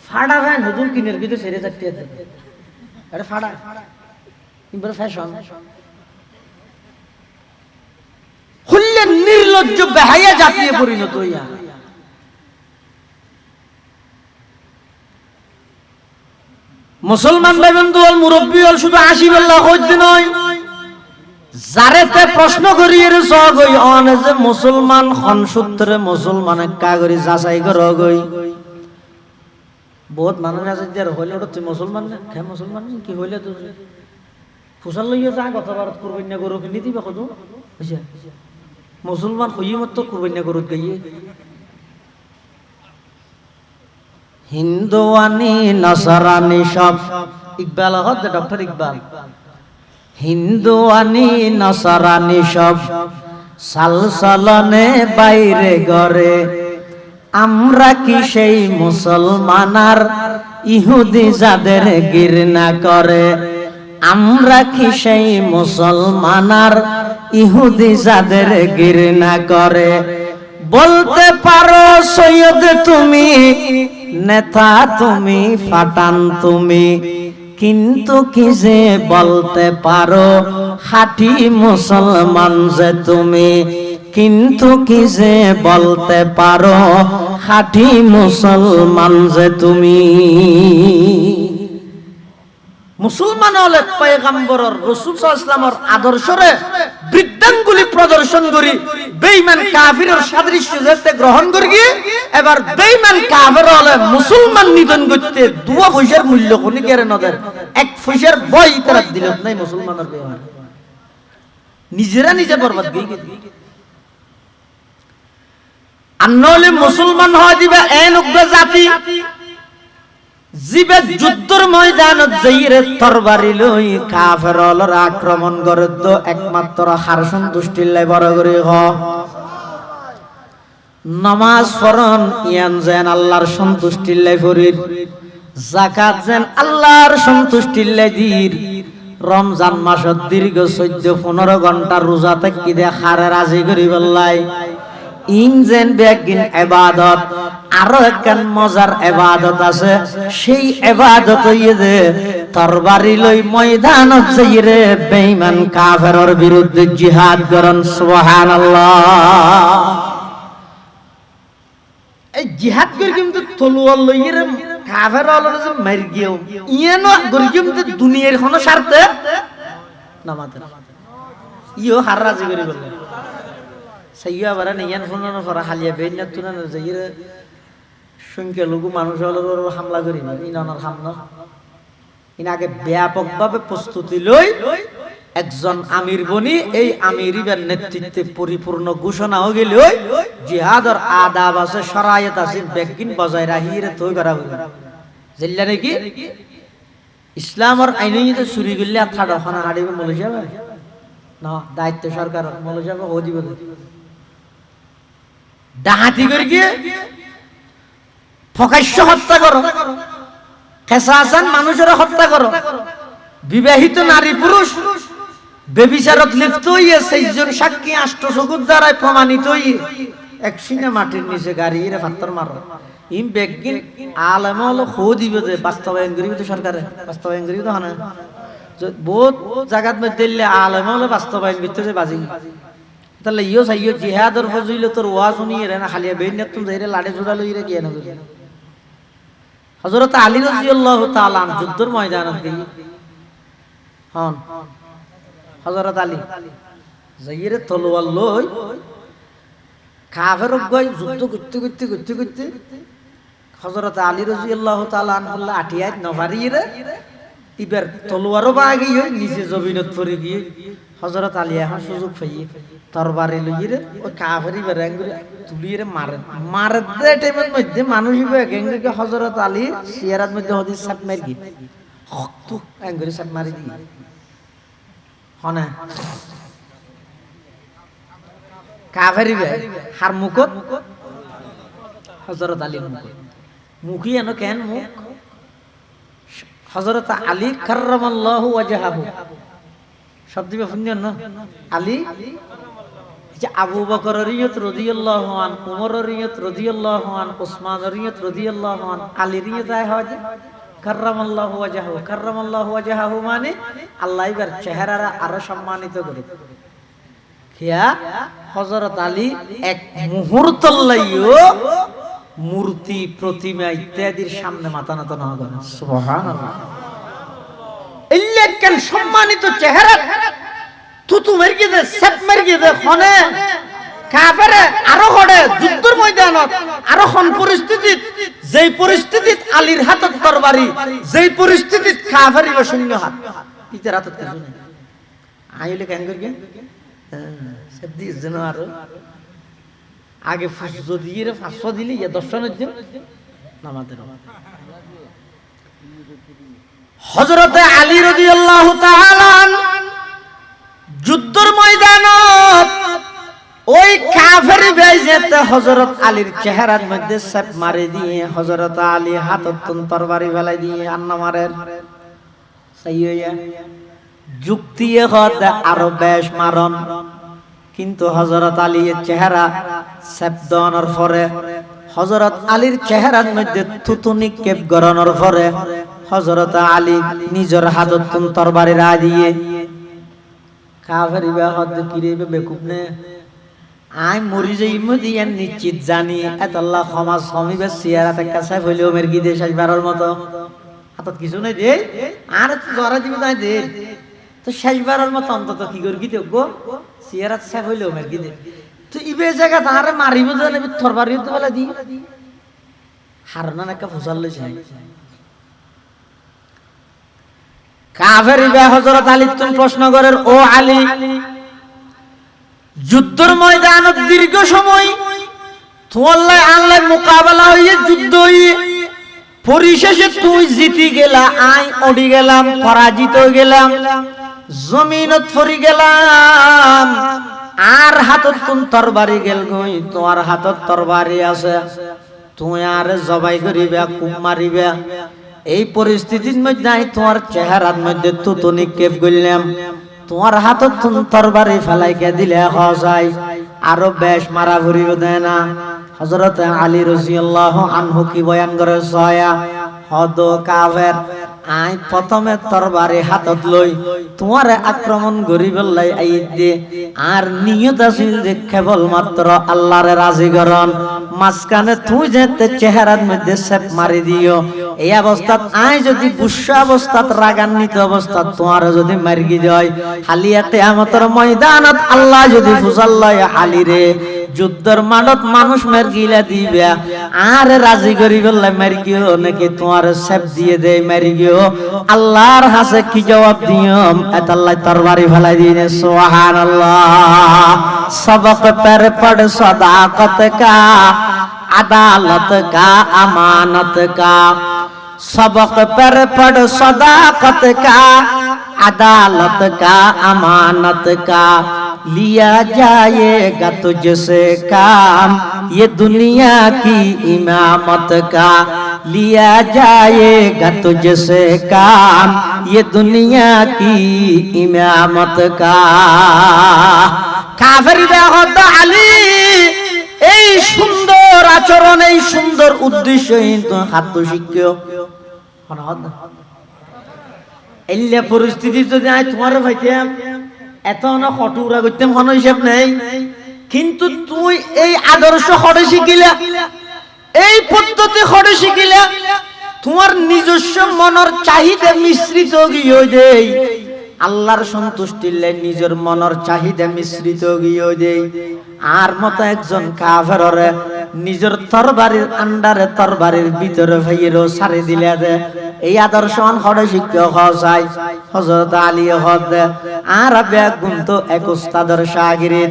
ফাড়া ভাই নতুন কিনের কিন্তু সেরে যাচ্ছে আরে ফাড়া কিন্তু ফ্যাশন খুললে নির্লজ্জ বেহায়া জাতীয় পরিণত হইয়া মুসলমান ভাই বন্ধু হল মুরব্বী হল শুধু 80 বেলা হইতে নয় যারেতে প্রশ্ন করিয়ে সগই অনে যে মুসলমান খন সূত্রে মুসলমানে কাগরি যাচাই কর গই বহুত মানুষ আছে যে হইলে ওটা তুই মুসলমান না কে মুসলমান কি হইলে তুই ফুসাল লইয়া যা গতবার কুরবানি গরু কিনে দিবা কত বুঝা মুসলমান হইয়ে মত কুরবানি গরু গইয়ে হিন্দুয়ানি নাসারানি সব ইকবাল হদ ডক্টর ইকবাল হিন্দুয়ানি নাসারানি সব সালসালনে বাইরে গরে আমরা কি সেই মুসলমানার ইহুদি যাদের ঘৃণা করে আমরা কি সেই মুসলমানার ইহুদি যাদের ঘৃণা করে বলতে পারো সৈয়দ তুমি নেতা তুমি ফাটান তুমি কিন্তু কি যে বলতে পারো খাঁটি মুসলমান যে তুমি কিন্তু কি যে বলতে পারো খাঁটি মুসলমান যে তুমি মুসলমান হলে পয়গম্বরের রাসূল সাল্লাল্লাহু আলাইহি ওয়াসাল্লামের আদর্শরে বৃদ্ধাঙ্গুলি প্রদর্শন করি বেঈমান কাফিরের সাদৃশ্য যেতে গ্রহণ করি এবার বেঈমান কাফির হলে মুসলমান নিধন করতে দুয়া পয়সার মূল্য কোনি কেরে নদের এক পয়সার বই তারা দিল নাই মুসলমানের বেঈমান নিজেরা নিজে বরবাদ গই আনলে মুসলমান হয় দিবা এন উগ্র জাতি জিবে যুদ্ধর ময়দানত যাইরে তরবারি লই কাফেরলর আক্রমণ করে তো একমাত্র হার সন্তুষ্টির লাই বড় করে হ নামাজ পড়ন ইয়ান যেন আল্লাহর সন্তুষ্টির লাই ফরির যাকাত যেন আল্লাহর সন্তুষ্টির লাই দির রমজান মাসের দীর্ঘ 14-15 ঘন্টা রোজা থাকি দে হারে রাজি করি বললাই ইনজেন বেগিন ইবাদত আরো একখান মজার ইবাদত আছে সেই ইবাদত হইছে তরবারি লই ময়দানত যাইরে বেঈমান কাফেরের বিরুদ্ধে জিহাদ করন সুবহানাল্লাহ এই জিহাদ করি কিন্তু তলোয়ার লইরে কাফেরর যে মার গিয়েও ইয়েনো করি কিন্তু দুনিয়ার কোনো স্বার্থে নামাতে ইও হার রাজি করি বলে সাইয়া বারা নিয়ান ফোনানো ফরা হালিয়া বেইনা তুনা যাইরে সংখ্যা লঘু মানুষ হলোর হামলা করি না ইনানার হামলা ইনাকে ব্যাপকভাবে প্রস্তুতি লই একজন আমির বনি এই আমিরের নেতৃত্বে পরিপূর্ণ ঘোষণা হয়ে গেল জিহাদের আদাব আছে শরায়ত আছে বেগিন বজায় রাখিয়ে তৈ করা হবে জিল্লা নাকি ইসলামের আইনে চুরি করলে আর থাড়া খানা হারিবে মলে যাবে না দায়িত্ব সরকার মলে যাবে ও দিব ডাহাতি করে গিয়ে প্রকাশ্য হত্যা করো কেসাসান মানুষের হত্যা করো বিবাহিত নারী পুরুষ বেবিচারত লিপ্ত হইয়ে 6 জন সাক্ষী আষ্টচকুর দ্বারাই প্রমাণিত হইয়ে এক সিনে মাটির নিচে গাড়িরে পাথর মারো ইম বেগিন আলেম হলো খো দিবে যে বাস্তবায়ন করিবে তো সরকারে বাস্তবায়ন করিবে তো না বহুত জায়গাত মধ্যে দিলে আলেম হলো বাস্তবায়ন করতে যে বাজি তাহলে ইও চাইও জিহাদর ফজিলতর ওয়াজ শুনিয়ে রে না খালিয়া বেইনাত তুম যাইরে লাড়ে জোড়া লইরে কি না করি হযরত আলী রাদিয়াল্লাহু তাআলা যুদ্ধের ময়দানত গই হন হযরত আলী যাইরে তলোয়ার লই কাফের গই যুদ্ধ করতে হযরত আলী রাদিয়াল্লাহু তাআলা আনহুল্লাহ আটিয়াত নভারিরে ইবার তলোয়ারও বাগি হই নিচে জমিনত পড়ে গিয়ে হযরত আলী এখন সুযোগ পাইয়ে তরবারি লইরে ওই কাফেরি বেরাঙ্গুরে তুলিরে মারে দে টাইমের মধ্যে মানুষ বেগেঙ্গে হযরত আলী সিয়ারাত মধ্যে হদিস সাত মার গি তো আঙ্গুরে সাত মারি দি হনা কাফেরি বে হার মুকত হযরত আলী মুকত মুখই এন কেন মুখ হযরত আলী কাররামাল্লাহু ওয়াজহাহু শব্দ দিবে শুনিয়েন না আলী যে আবু বকর রিয়ত রাদিয়াল্লাহু আন উমর রিয়ত রাদিয়াল্লাহু আন উসমান রিয়ত রাদিয়াল্লাহু আন আলী রিয়ত আয় হয় কাররামাল্লাহু ওয়াজহাহু কাররামাল্লাহু ওয়াজহাহু মানে আল্লাহ এর চেহারারা আরো সম্মানিত করে কিয়া হযরত আলী এক মুহূর্ত লাইও মূর্তি প্রতিমা ইত্যাদির সামনে মাথা নত না করে সুবহানাল্লাহ ইল্লাকান সম্মানিত চেহারা তুতু মারগি দে সেপ মারগি দে হনে কাফেরে আরো হড়ে যুদ্ধের ময়দানত আরো কোন পরিস্থিতি যেই পরিস্থিতিত আলীর হাতত তরবারি যেই পরিস্থিতিত কাফের শূন্য হাত ইতার হাতত কিছু নাই আইলে কেন করগে সেপ দিস যেন আরো আগে ফুসো দিয়ে 500 দিলি ইয়া দর্শনের দিন নামাজের হযরতে আলী রাদিয়াল্লাহু তাআলা যুদ্ধের ময়দানত ওই কাফেরি বাইজেতে হযরত আলীর চেহারার মধ্যে সেপ মারি দিয়ে হযরত আলী হাতত তরবারি ফেলাই দিয়ে আন্না মারেন সাইয়া যুক্তি হদ আরো বেশ মারন কিন্তু হযরত আলীর চেহারা সেপ দনের পরে হযরত আলীর চেহারার মধ্যে থুতু নিক্ষেপ গরানোর পরে হযরত আলী নিজের হাতত তরবারি রা দিয়ে কাফেরি বা হদ কিরেবে বেকুব নে আই মরি যাই মদিয়ান নিশ্চিত জানি এত আল্লাহ ক্ষমা সমিবে সিয়ারাতে কাছে হইলেও মের কি দেশ আসবারর মতো হাতত কিছু নাই দে আর জরা দিবে তাই দে তো শেষবারের মতো অন্তত কি করি কি গো সিয়ারাত শেষ হইলেও মের কি দে তো ইবে জায়গা তাহারে মারিব জানে তরবারি তো বলা দি হারনা নাকা ফুসাল লইছে কাফেরি বা হযরত আলী তুমি প্রশ্ন করেন ও আলী যুদ্ধের ময়দানত দীর্ঘ সময় তোল্লাই আল্লাহ মোকাবেলা হইয়ে যুদ্ধ হইয়ে পরিশেষে তুই জিতি গেলা আই ওড়ি গেলাম পরাজিত গেলাম জমিনত পড়ি গেলাম আর হাতত কোন তরবারি গেল গই তোমার হাতত তরবারি আছে তুই আর জবাই করিবা কুম মারিবা এই পরিস্থিতির মধ্যে আই তোমার চেহারার মধ্যে তুতু নিক্ষেপ করলাম তোমার হাতত তরবারি ফেলাইকে দিলে হজাই আরো বেশ মারা ভরিব দেয় না হযরত আলী রাদিয়াল্লাহু আনহু কি বয়ান করে সয়া হদ কাফের আই প্রথমে তরবারি হাতত লই তোমার আক্রমণ করিবার লাই আই দে আর নিয়ত আছিল যে কেবল মাত্র আল্লাহর রাজি করন মাসকানে তুই যেতে চেহারার মধ্যে সেপ মারি দিও এই অবস্থাত আই যদি গুসা অবস্থাত রাগান্বিত অবস্থাত তোমার যদি মারগি যায় হালিয়া কিয়ামতের ময়দানত আল্লাহ যদি ফুসাল্লাহ আলী রে যুদ্ধের মাঠত মানুষ মার গিলা দিবা আর রাজি করি বললে মারি গিও নাকি তোমার সেপ দিয়ে দেয় মারি গিও আল্লাহর হাসে কি জবাব দিও এত আল্লাহ তরবারি ফেলাই দিয়ে সুবহানাল্লাহ সবক पर पढ़ सदाकत का अदालत का अमानत का सबक पर पढ़ सदाकत का अदालत का अमानत का लिया जाएगा तुझसे काम ये दुनिया की इमामत का लिया जाएगा तुझसे काम ये दुनिया की इमामत का কাফেরি হদ আলী এই সুন্দর আচরণ এই সুন্দর উদ্দেশ্য কিন্তু হাত শিখিও এল্লা পরিস্থিতি যদি আই তোমার ভাইতাম এত না কটুরা করতাম কোন হিসাব নেই কিন্তু তুই এই আদর্শ হড়ে শিখিলা এই পদ্ধতি হড়ে শিখিলা তোমার নিজস্ব মনের চাহিদা মিশ্রিত গিয়ে দেই আল্লাহর সন্তুষ্টির লাই নিজের মনের চাহিদা মিশ্রিত গিয়ে দেই আর মতো একজন কাফেররে নিজের তরবারির আন্ডারে তরবারির ভিতরে ভাইয়েরও সারি দিলে দে এই আদর্শন হড়ে শিক্ষক হসাই হযরত আলী হদ আর ব্যাগ গুণ তো এক উস্তাদের শাগিরিদ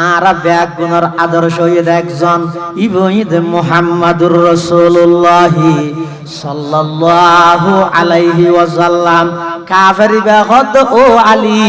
আর ব্যাগ গুণের আদর্শ একজন ইবঈদ মুহাম্মাদুর রাসূলুল্লাহ সাল্লাল্লাহু আলাইহি ওয়াসাল্লাম কাফেরি ব্যাগ ও আলী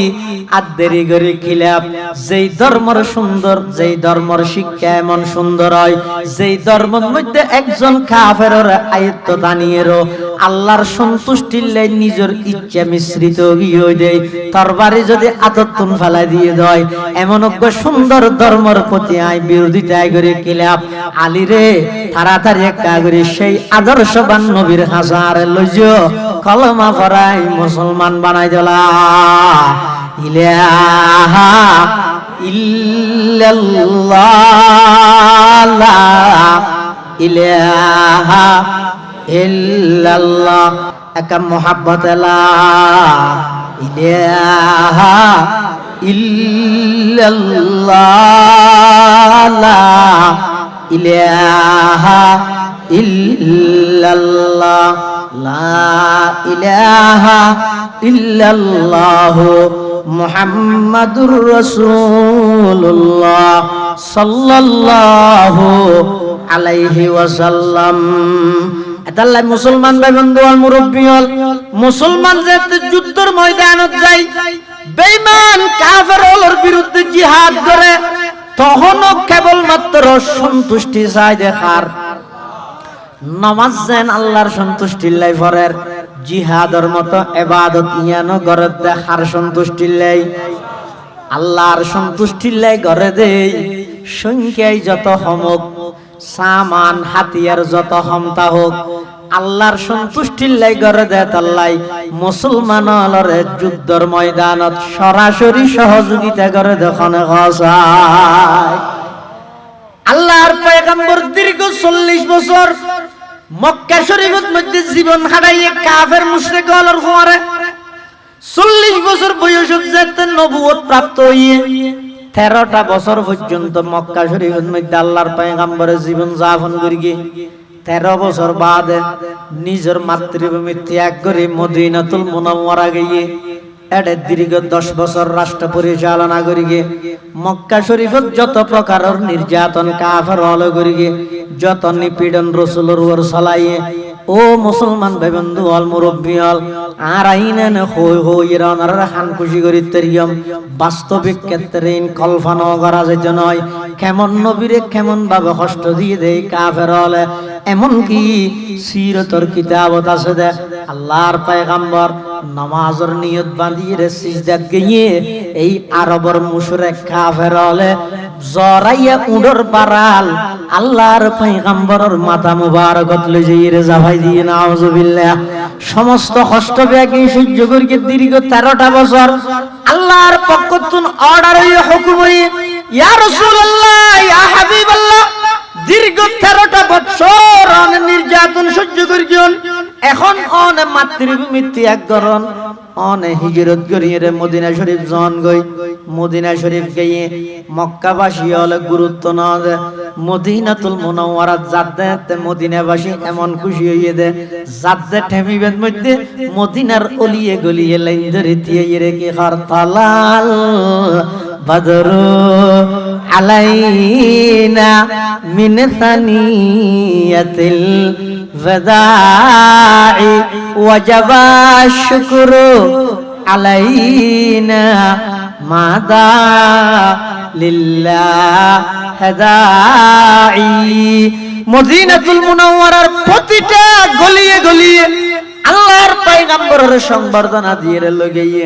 আদেরি গরি খিলাফ যেই ধর্মের সুন্দর, যেই ধর্মের শিক্ষা এমন সুন্দর হয়, যেই ধর্মের মধ্যে একজন কাফেরের আয়ত্ত দানিয়েরও আল্লাহর সন্তুষ্টির লাই নিজের ইচ্ছা মিশ্রিত গিয়ে দেয়, তরবারি যদি আততুন ফেলাই দিয়ে দেয়, এমন সুন্দর ধর্মের প্রতি আই বিরোধিতা করে কিলাপ আলী রে তাড়াতাড়ি একটা করে সেই আদর্শবান নবীর হাজার লইজো কলমা পড়াই মুসলমান বানাই দিলা। ইলাহা ইল্লাল্লাহ লা ইলাহা ইল্লাল্লাহ একা মোহাব্বত লা ইলাহা ইল্লাল্লাহ লা ইলাহা ইল্লাল্লাহ লা ইলাহা ইল্লাল্লাহ মুহাম্মাদুর রাসূলুল্লাহ সাল্লাল্লাহু আলাইহি ওয়াসাল্লাম। আল্লাহ মুসলমান ভাই বন্ধু আর মুরব্বী হল, মুসলমান যে যুদ্ধের ময়দানত যায়, বেঈমান কাফেরের বিরুদ্ধে জিহাদ করে, তখনও কেবলমাত্র সন্তুষ্টি চাই দেখার। নামাজ যেন আল্লাহর সন্তুষ্টির লাই পড়ের, জিহাদের মতো ইবাদত ইয়ানো গরে দেখার সন্তুষ্টির লাই, আল্লাহর সন্তুষ্টির লাই গরে দেই। সংখ্যায় যত হমক, সামান হাতিয়ার যত ক্ষমতা হোক, আল্লাহর সন্তুষ্টির লাই গরে দেয় তাল্লাই মুসলমানর যুদ্ধের ময়দানত সরাসরি সহযোগিতা করে দেখানো হয়। আল্লাহর পয়গম্বর দীর্ঘ 40 বছর মক্কা শরীফের মধ্যে জীবন কাটাইয়ে কাফের মুশরিক হলর ফরে 40 বছর বয়স যেতে নবুয়ত প্রাপ্ত হইয়ে 13টা বছর পর্যন্ত মক্কা শরীফের মধ্যে আল্লাহর পয়গম্বরের জীবন যাপন করিয়ে 13 বছর বাদে নিজের মাতৃভূমি ত্যাগ করে মদিনাতুল মুনাওয়ারা গিয়ে এডে দীর্ঘ 10 বছর রাষ্ট্র পরিচালনা করিয়ে মক্কা শরীফত যত প্রকারের নির্যাতন কাফের হল করিয়ে যত নিপীড়ন রাসূলের উপর চালাইয়ে, ও মুসলমান ভাই বন্ধু হল মুরব্বী হল, আর আইনেন হই হই রানার হান খুশি করি তরিয়ম বাস্তবিক ক্ষেত্রে কল্পনা করা যেত নয়। কেমন নবীরে কেমন ভাবে কষ্ট দিয়ে দেয় কাফের হলে, এমন কি সিরতর কিতাবত আছে দে আল্লাহর পয়গম্বর নামাজের নিয়ত বাঁধিয়ে সিজদাত গিয়ে এই আরবের মুশরিক কাফের হলে জরাইয়া উডর বারাল আল্লাহর পয়গম্বরের মাথা মুবারকত লই যাইয়ে জাফাই দিয়ে নাউজুবিল্লাহ। সমস্ত কষ্ট ব্যাগে সহ্য করিয়ে দীর্ঘ 13টা বছর আল্লাহর পক্ষ থেকে অর্ডার হইয়া হুকুম হইয়ে ইয়া রাসূলুল্লাহ ইয়া হাবিবাল্লাহ দীর্ঘ 13টা বছর নির্যাতন সহ্য করিয়েন, এখন অনে মাতৃভূমি ত্যাগ করন, অনে হিজরত করিয়ে মদিনা শরীফ জন গই। মদিনা শরীফ গিয়ে মক্কাবাসী হলে গুরুত্ব না দেয়, মদিনাতুল মুনাওয়ারা যাতে মদিনাবাসী এমন খুশি হইয়ে দে যাতে ঠেমিবের মধ্যে মদিনার অলিয়ে গলিয়ে লাইন ধরে দিয়ে রেখে হরতালাল বদরু আলাইনা মিন সানিয়াতিল ওয়াদাই ওয়াজাবা শুকরু আলাইনা মাদা লিল্লাহ হাদাই। মদিনাতুল মুনাওয়ারার প্রতিটা গলিয়ে গলিয়ে আল্লাহর পয়গম্বরের সংবর্ধনা দিয়ে লগাইয়ে,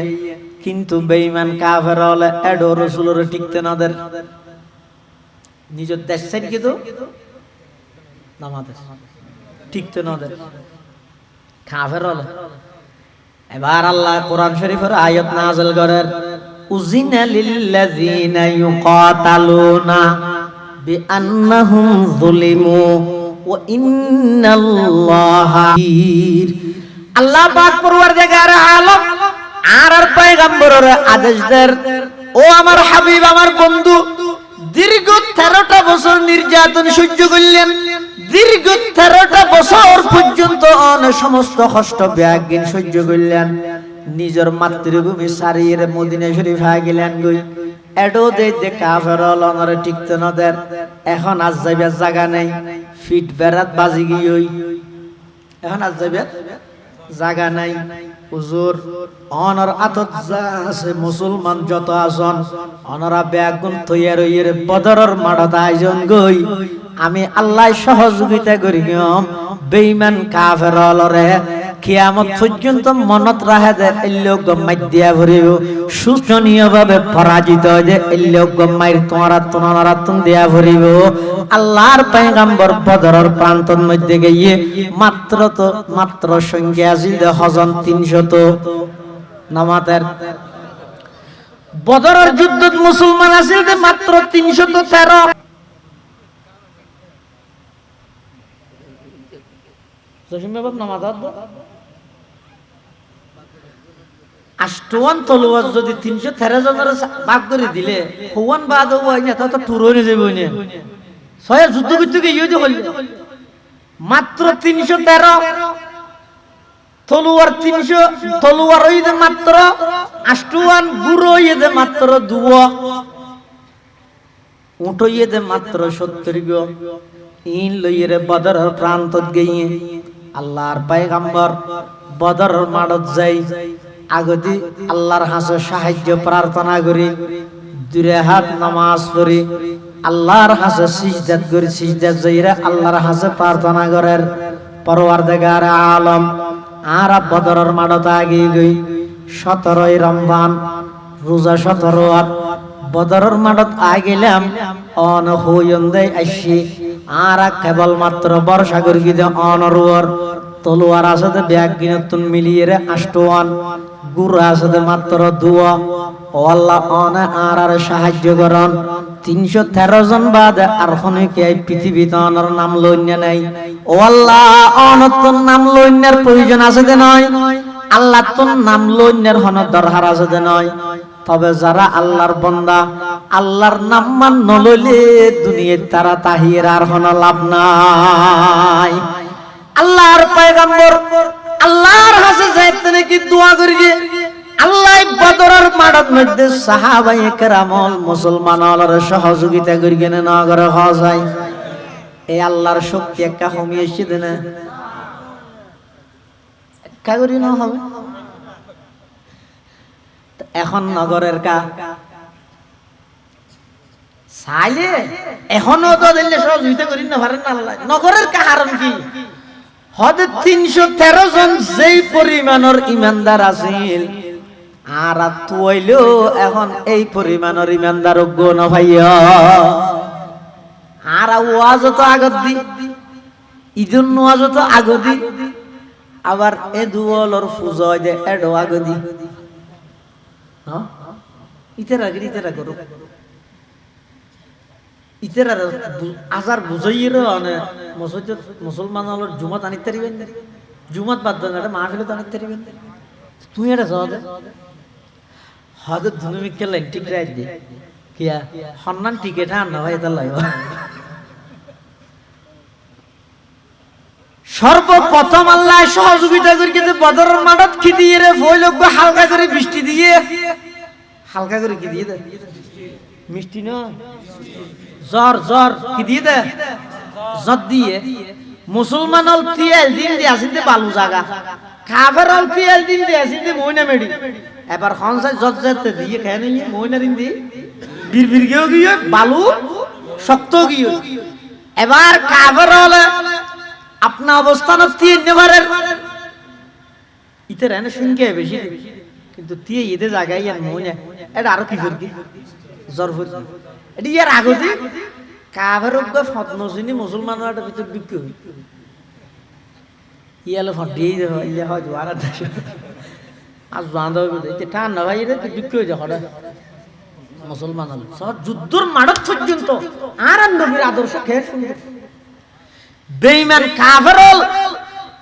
কিন্তু বেঈমান কাফের হলে এডো রাসূলের টিকতে না দেন, নিজের দেশ সাইড কিন্তু নামাতে টিকতে না দেন কাফের হলে। এবার আল্লাহ কোরআন শরীফের আয়াত নাযিল করেন, উযিনা লিল্লাযিনা ইউকাতালুনা বিআন্নাহুম যুলিমু ওয়া ইন্নাল্লাহা আল্লাহ পাক পরওয়ারদিগার আলম আর পয়গম্বরের আদেশ দেন, ও আমার হাবিব আমার বন্ধু দীর্ঘ 13টা বছর নির্যাতন সহ্য করলেন, দীর্ঘ 13টা বছর পর্যন্ত সমস্ত কষ্ট ব্যাগিন সহ্য করলেন, নিজের মাতৃভূমি সারিয়ে মদিনা শরীফ হয়ে গেলেন গই। এডো দে কাফের লনরে টিকতে না দেন, এখন আজ যাইবে জায়গা নেই, ফিট বেড়াত বাজি গিয়ে এখন আজ যাইবে জায়গা নাই। হুজুর অনর আতত যা আছে মুসলমান যত আসন অনরা ব্যাগুন তৈয়ার হইয়ের বদরের মাঠত আয়োজন গই আমি আল্লাহ সহযোগিতা করি গম বেঈমান কাফের অলরে কিয়ামত পর্যন্ত মনত রাখে দে এই লোক মাইদিয়া ভরিব সুচনীয় ভাবে পরাজিত হয় যে এই লোক মাইর তোমরা দিয়া ভরিব আল্লাহর পয়গম্বর বদরের প্রান্তর মধ্যে গিয়ে মাত্র সংখ্যা আছিল হজন 300 নামাতের বদরের যুদ্ধত মুসলমান আছিল মাত্র 313 জসিম বাবা নামাজ আষ্টওয়ান তলোয়ার যদি 313 জনের ভাগ করে দিলে হওয়ান বাদ হওয়াই না তো টুর হয়ে যাবে না ছয় যুদ্ধ করতে গিয়ে হল মাত্র 313 তলোয়ার 300 তলোয়ার হইতে মাত্র আষ্টওয়ান গুরু হইতে মাত্র 2 উট হইতে মাত্র 70 গো ইন লইরে বদরের প্রান্তত গিয়ে আল্লাহর পয়গম্বর বদরের মাঠত যাই আগতি আল্লাহর হাতে সাহায্য প্রার্থনা করি দুরে হাত নামাজ পড়ি আল্লাহর হাতে সিজদাত করি সিজদাত যাইরা আল্লাহর হাতে প্রার্থনা করেন পরওয়ারদিগার আলম আর বদরের মাঠত আগি গই 17 রমজান রোজা 17 বদরের মাঠত আগিলাম অন হইন্দে আসি আর কেবল মাত্র বর্ষা করি গিয়ে অনরুয়ার তলোয়ার আছে ব্যাগ কিনতুন মিলিয়ে রে আষ্টওয়ান গুরু আছে মাত্র 2 ও আল্লাহ অনে আর সাহায্য করন 313 জন বাদ আর কোনে কি পৃথিবীতে অনর নাম লইন্যা নাই ও আল্লাহ অনতন নাম লইন্যার প্রয়োজন আছে দে নয় আল্লাহ তোর নাম লইন্যার হন দরকার আছে দে নয় তবে যারা আল্লাহর বান্দা আল্লাহর নাম মান নলইলে দুনিয়ায় তারা তাহির আর হন লাভ নাই আল্লাহর পয়গম্বর আল্লাহর কাছে যাইতে নাকি দোয়া করিয়ে আল্লাহ বদরের মাঠের মধ্যে সাহাবায়ে কেরামল মুসলমানদের সহযোগিতা করিয়ে না করে হয় এই আল্লাহর শক্তি একটা কমিয়েছে দেনা একা করি না হবে এখন নগরের কা চাইলে এখনো তো দিলে সহযোগিতা করি না পারেন আল্লাহ নগরের কারণ কি হদে 313 জন যেই পরিমাণের ইমানদার আছিল আর তুইলো এখন এই পরিমাণের ইমানদার গুণ ভাইয়া আর ওয়াজ তো আগত দি ইদুন ওয়াজ তো আগদি আবার এ দুওলর ফুজয় দে এডো আগদি হ্যাঁ ইতেরা করো ইতেরা আজার বুঝাইয়ের অনে মসজিদ মুসলমানর জুমাত আনিতে পারিবেন জুমাত বাদ দেন এটা মাহফিলত আনিতে পারিবেন তুই এটা যাও দে হদ তুমি কেলা ঠিক রাই দে কিয়া সম্মান টিকেট আন না ভাই এটা লাগবে সর্বপ্রথম আল্লাহ সহযোগিতা করি কিন্তু বদরের মাঠত কি দিয়ে রে ফইলক হালকা করে বৃষ্টি দিয়ে হালকা করে কি দিয়ে দে মিষ্টি নয় জ্বর কি দিয়ে দে জ্বর দিয়ে মুসলমান অল তেল দিন দিয়ে আসিতে বালু জায়গা কাফের অল তেল দিন দিয়ে আসিতে মইনা মেডি এবার খনসাই জ্বর যেতে দিয়ে খেয়ে নিয়ে মইনা দিন দিয়ে বীর গিয়ে বালু শক্ত গিয়ে এবার কাফের হলে আপনা অবস্থান তিন নেবারের ইতে এনে শুনকে বেশি কিন্তু তিয়ে এদের জায়গায় আর মনে এটা আরো কি করবি জ্বর ফুরবি এটা ইয়ার আগতে কাভের ফতনসিনী মুসলমানের ভিতর বিক্রি হই ইয়ালে ফটিয়ে দেব ইয়া হয় জোয়ার দেশ আর জান দেব এটা টান না ভাই এটা বিক্রি হয়ে যায় মুসলমান সব যুদ্ধর মাঠত পর্যন্ত আর নবীর আদর্শ খেয়ে শুনবে বেঈমান কাফের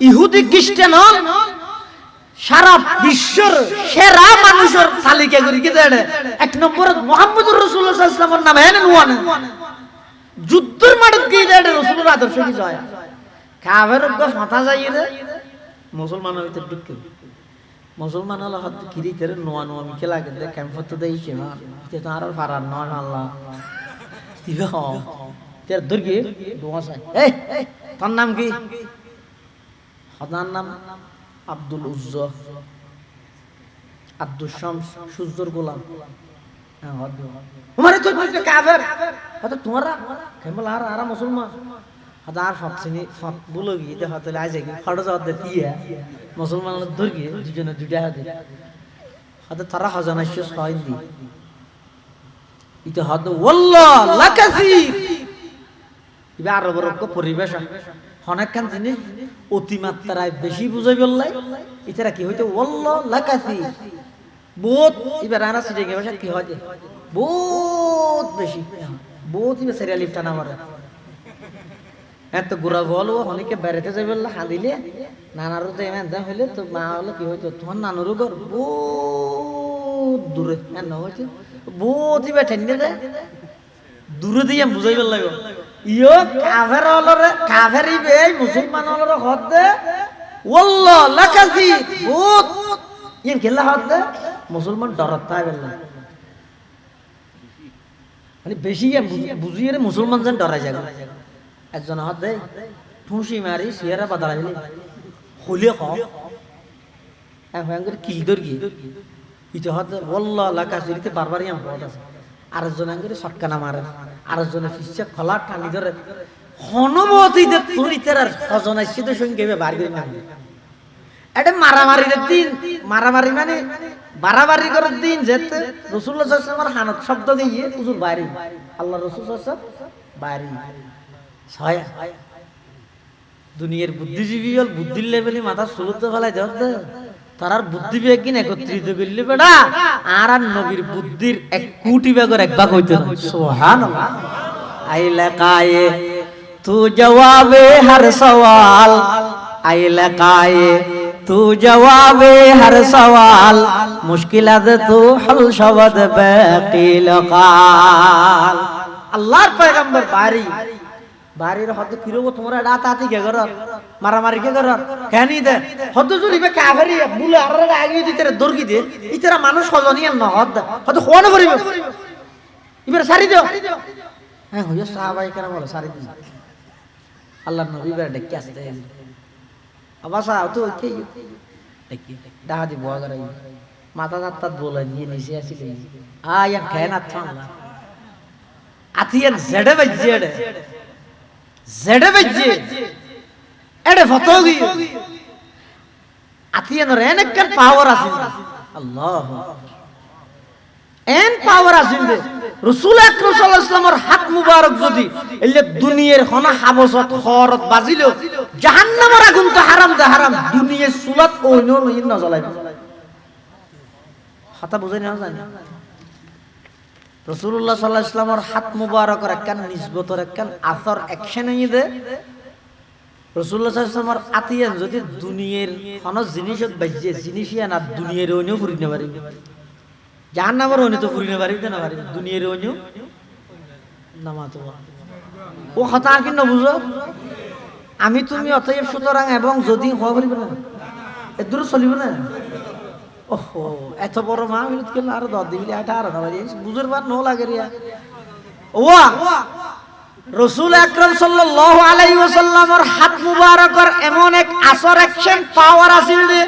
ইহুদি খ্রিস্টান সারা বিশ্বের সেরা মানুষের তালিকা করি কি দেয় এক নম্বরে মুহাম্মদুর রাসূলুল্লাহ সাল্লাল্লাহু আলাইহি ওয়াসাল্লামের নাম এনে নুয়ানে যুদ্ধের মাঠত কি দেয় রাসূলের আদর্শ কি যায় কাফের ফাটা যায় রে মুসলমানের ভিতর ঢুকে মুসলমান হলো হাত কিরি করে নোয়া মিকে লাগে দে ক্যাম্পত তো দেইছে না এটা তো আর ফারার নয় আল্লাহ ইবে হ তের দুর্গে দোয়া চাই এই তোর নাম কি খোদার নাম আব্দুল উজ্জা আব্দুল শামস সূর্যর গোলাম তোমারে তো কাফের হয়তো তোমরা কেমন আর মুসলমান হয়তো আর সব শ্রেণী সব বলো গিয়ে যে হয়তো আইসে কি ফটো জবাব দিয়ে মুসলমান ধর গিয়ে দুজনে দুটা হাতে হয়তো তারা হজনাইশ ছয় দি এটা হয়তো ওয়াল্লাহ লাকাসির এবার আরো বড় পরিবেশ অনেকখান জিনিস অতিমাত্রায় বেশি বুঝাই বললাই এটারা কি হইতো ওয়াল্লাহ লাকাসির বহুত এবার আনা সিটে গেছে কি হয় বহুত বেশি বহুত এবার সিরিয়াল লিফটা না মারে এত গুড়া বল অনেকে বেড়াতে যাবে বললে হাঁদিলে নানারও তো এমন যা হইলে তো মা হলো কি হইতো তোমার নানুরও ঘর বহুত দূরে এমন হয়েছে বহুত এবার ঠেনে দেয় দূরে দিয়ে বুঝাই বল লাগবে ইয়ো কাফের হলরে কাফের ইবে মুসলমান হলরে হদ দে ওয়াল্লাহ লাকাসি বহুত ইন খেলা হদ দে মুসলমান ডরত তাই বললা মানে বেশি বুঝিয়ে মুসলমান যেন ডরাই যাবে একজন হদ দে ঠুসি মারি সিয়ারা বাদালা হইলে হইলে খ এখন করে কিল দর গিয়ে ইতে হদ ওয়াল্লাহ লাকাসি ইতে বারবার ইয়াম হদ আছে আরেকজন আঙ্গুরে শটকানা মারে আরেকজনে ফিসে খোলা টানি ধরে হনুমতিতে তুই তেরার সজনা সিদ্ধ সঙ্গে বার করে না এটা মারামারির দিন মারামারি মানে বাড়াবাড়ি করার দিন যেতে রাসূলুল্লাহ সাল্লাল্লাহু আলাইহি ওয়াসাল্লাম হানত শব্দ দিয়ে হুজুর বাইরে আল্লাহ রাসূল সাল্লাল্লাহু আলাইহি ওয়াসাল্লাম বাইরে ছয় দুনিয়ার বুদ্ধিজীবী হল বুদ্ধির লেভেলে মাথা সুলুতে ফেলায় দেওয়া তারার বুদ্ধি বিজ্ঞান একত্রিত করলে বেটা আর নবীর বুদ্ধির এক কোটি ভাগের এক ভাগ হইতো না সুবহানাল্লাহ আইলা কায়ে তু জবাবে হর সওয়াল আইলা কায়ে তু জবাবে হর সওয়াল মুশকিলাত তু হল শবদ বাকিল কাল আল্লাহর পয়গম্বর বাড়ি বাড়ির হদ কিরব তোমরা রাত আতি কে কর মারামারি কে কর কেনি দে হদ জুরিবে কাফেরি বুলে আর আগে দিতে দর্গি দে ইতরা মানুষ হজনিয়াল না হদ হদ কোন করিবে ইবার সারি দাও হ্যাঁ হইয়া সাহাবায়ে কেরাম বলে সারি দিন আল্লাহর নবী বার ডেকে আসতে আবাসা তো কি ডেকে ডাহা দি বুয়া গরাই মাথা দাঁত বলে নিয়ে নিচে আসিলে আয়া কেন আচ্ছা আতিয়ান জেডে বজেডে জেডে বজে এডে ফতোগি আতিয়ান রেনকার পাওয়ার আছে আল্লাহ এন পাওয়ার আছে রাসূল আকরাম সাল্লাল্লাহু আলাইহি ওয়াসাল্লামের হাত মুবারক যদি এলে দুনিয়ার হনা হাবসত খরত বাজিলো জাহান্নামের আগুন তো হারাম দে হারাম দুনিয়ার সুলাত ওইনো নই না জ্বলাই হাতা বুঝাই না জানি রাসূলুল্লাহ সাল্লাল্লাহু আলাইহি ওয়াসাল্লামের হাত মুবারকের একখান নিসবতর একখান আথর অ্যাকশন হই দে রাসূলুল্লাহ সাল্লাল্লাহু আলাইহি ওয়াসাল্লামের আতিয়ান যদি দুনিয়ার কোন জিনিসত বাজে জিনিসই না দুনিয়ার ওইনো ফুরিনে পারি জাহান্নামের ওইনো তো ফুরিনে পারি না পারি দুনিয়ার ওইনো নামাতো ও কথা কি না বুঝো আমি তুমি অতএব সুতরাং এবং যদি হওয়া বলিব না এদুর চলিব না ওহো এত বড় মাহফিল কেন আর 10 দিবিলে 18 না বাজি বুঝুর বার ন লাগে রিয়া ওয়া রাসূল আকরাম সাল্লাল্লাহু আলাইহি ওয়াসাল্লামের হাত মুবারকের এমন এক আসর অ্যাকশন পাওয়ার আছিল যে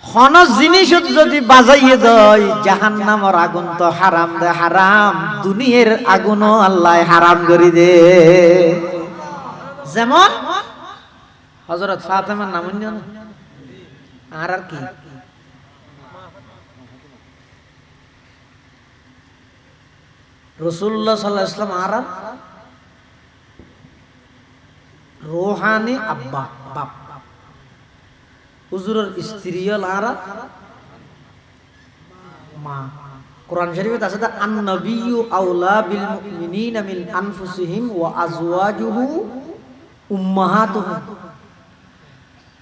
কোন জিনিস যদি বাজাইয়ে দেয় জাহান্নামের আগুন তো হারাম দে হারাম দুনিয়ার আগুনও আল্লাহ হারাম করে দে যেমন হযরত ফাতেমার নাম না আর কি রাসূলুল্লাহ সাল্লাল্লাহু আলাইহি ওয়াসাল্লাম আর রূহানি আব্বা বাপ হুজুরের স্ত্রী হল আর মা কোরআন শরীফে আছে আন নবিয়্যু আওলা বিল মুমিনিনা মিন আনফুসিহিম ওয়া আজওয়াজুহু উম্মাহাতুহুম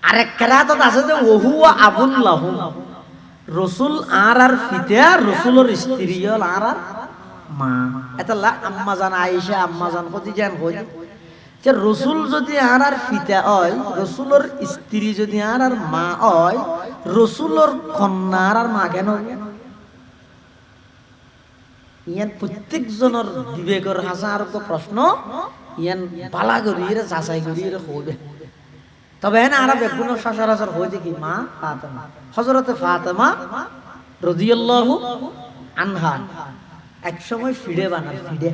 আরেক কিরাআত আছে যে ওহুয়া আবুল লাহুম রাসূল আর ফিতা রাসূলের স্ত্রী হল আর মা এতলা আম্মা জান আয়েশা আম্মা জান খাদিজা কই যে রাসূল যদি আর ফিতা হয় রাসূলের স্ত্রী যদি আর মা হয় রাসূলের কন্যা আর মা কেন ইয়ান প্রত্যেক জনের বিবেকের হাজার প্রশ্ন ইয়ান বালা করিয়ে যাচাই করিয়ে হবে তবে না আর বেগুন সচরাচর হয়ে দেখি মা ফাতেমা হযরতে ফাতেমা রাদিয়াল্লাহু আনহা এক সময় ফিডে বানান, ফিডে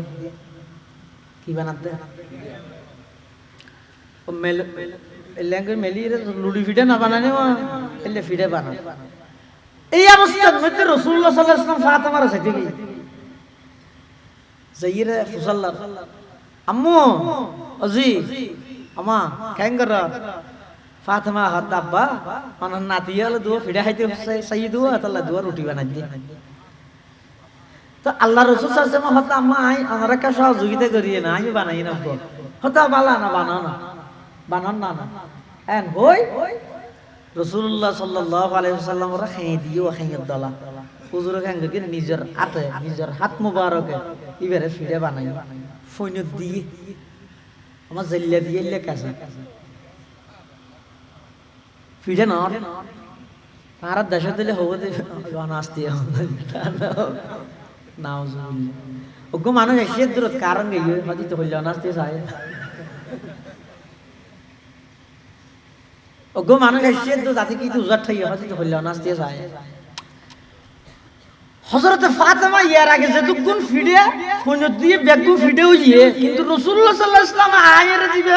কি বানাতে ও মেল ল্যাঙ্গুয়েজ মেলিয়ে লুডি ফিডে না বানানে এলে ফিডে বানান। এই অবস্থার মধ্যে রাসূলুল্লাহ সাল্লাল্লাহু আলাইহি ওয়াসাল্লাম ফাতেমার সাথে কি যাইরে ফুসাল্লাহ আম্মু আজি আমা কেন কর ফাতেমা হাত আব্বা অনন নাতিয়াল দুয়া ফিডে খাইতে সাইয়্যিদ দুয়া আল্লাহ দুয়া রুটি বানাই দিয়ে। তো আল্লাহ রাসূল সাল্লাল্লাহু আলাইহি ওয়াসাল্লাম হতা আম্মা আমারে কা সহযোগিতা করিয়ে না, আমি বানাই না হতা বালা না বানাও না বানান না না এন হই রাসূলুল্লাহ সাল্লাল্লাহু আলাইহি ওয়াসাল্লাম ওরা খাই দিও খাই দলা হুজুর খান করে নিজের হাতে নিজের হাত মুবারকে ইবারে ফিডে বানাই ফইন দিয়ে আমার জল্লা দিয়ে লেখাছে ফিডে না তারা দেশে দিলে হবে নাস্তি নাউজুবিল্লাহ ওগো মানুষ এসে দূরত কারণ গিয়ে হয়তো তো হইল নাস্তি চায় ওগো মানুষ এসে দূর জাতি কি উজার ঠাই হয়তো তো হইল নাস্তি চায়। হযরত ফাতেমা ইয়ার আগে যে দুগুণ ফিডে ফোন দিয়ে বেগু ফিডে হইয়ে কিন্তু রাসূলুল্লাহ সাল্লাল্লাহু আলাইহি ওয়াসাল্লাম আয়ের দিবে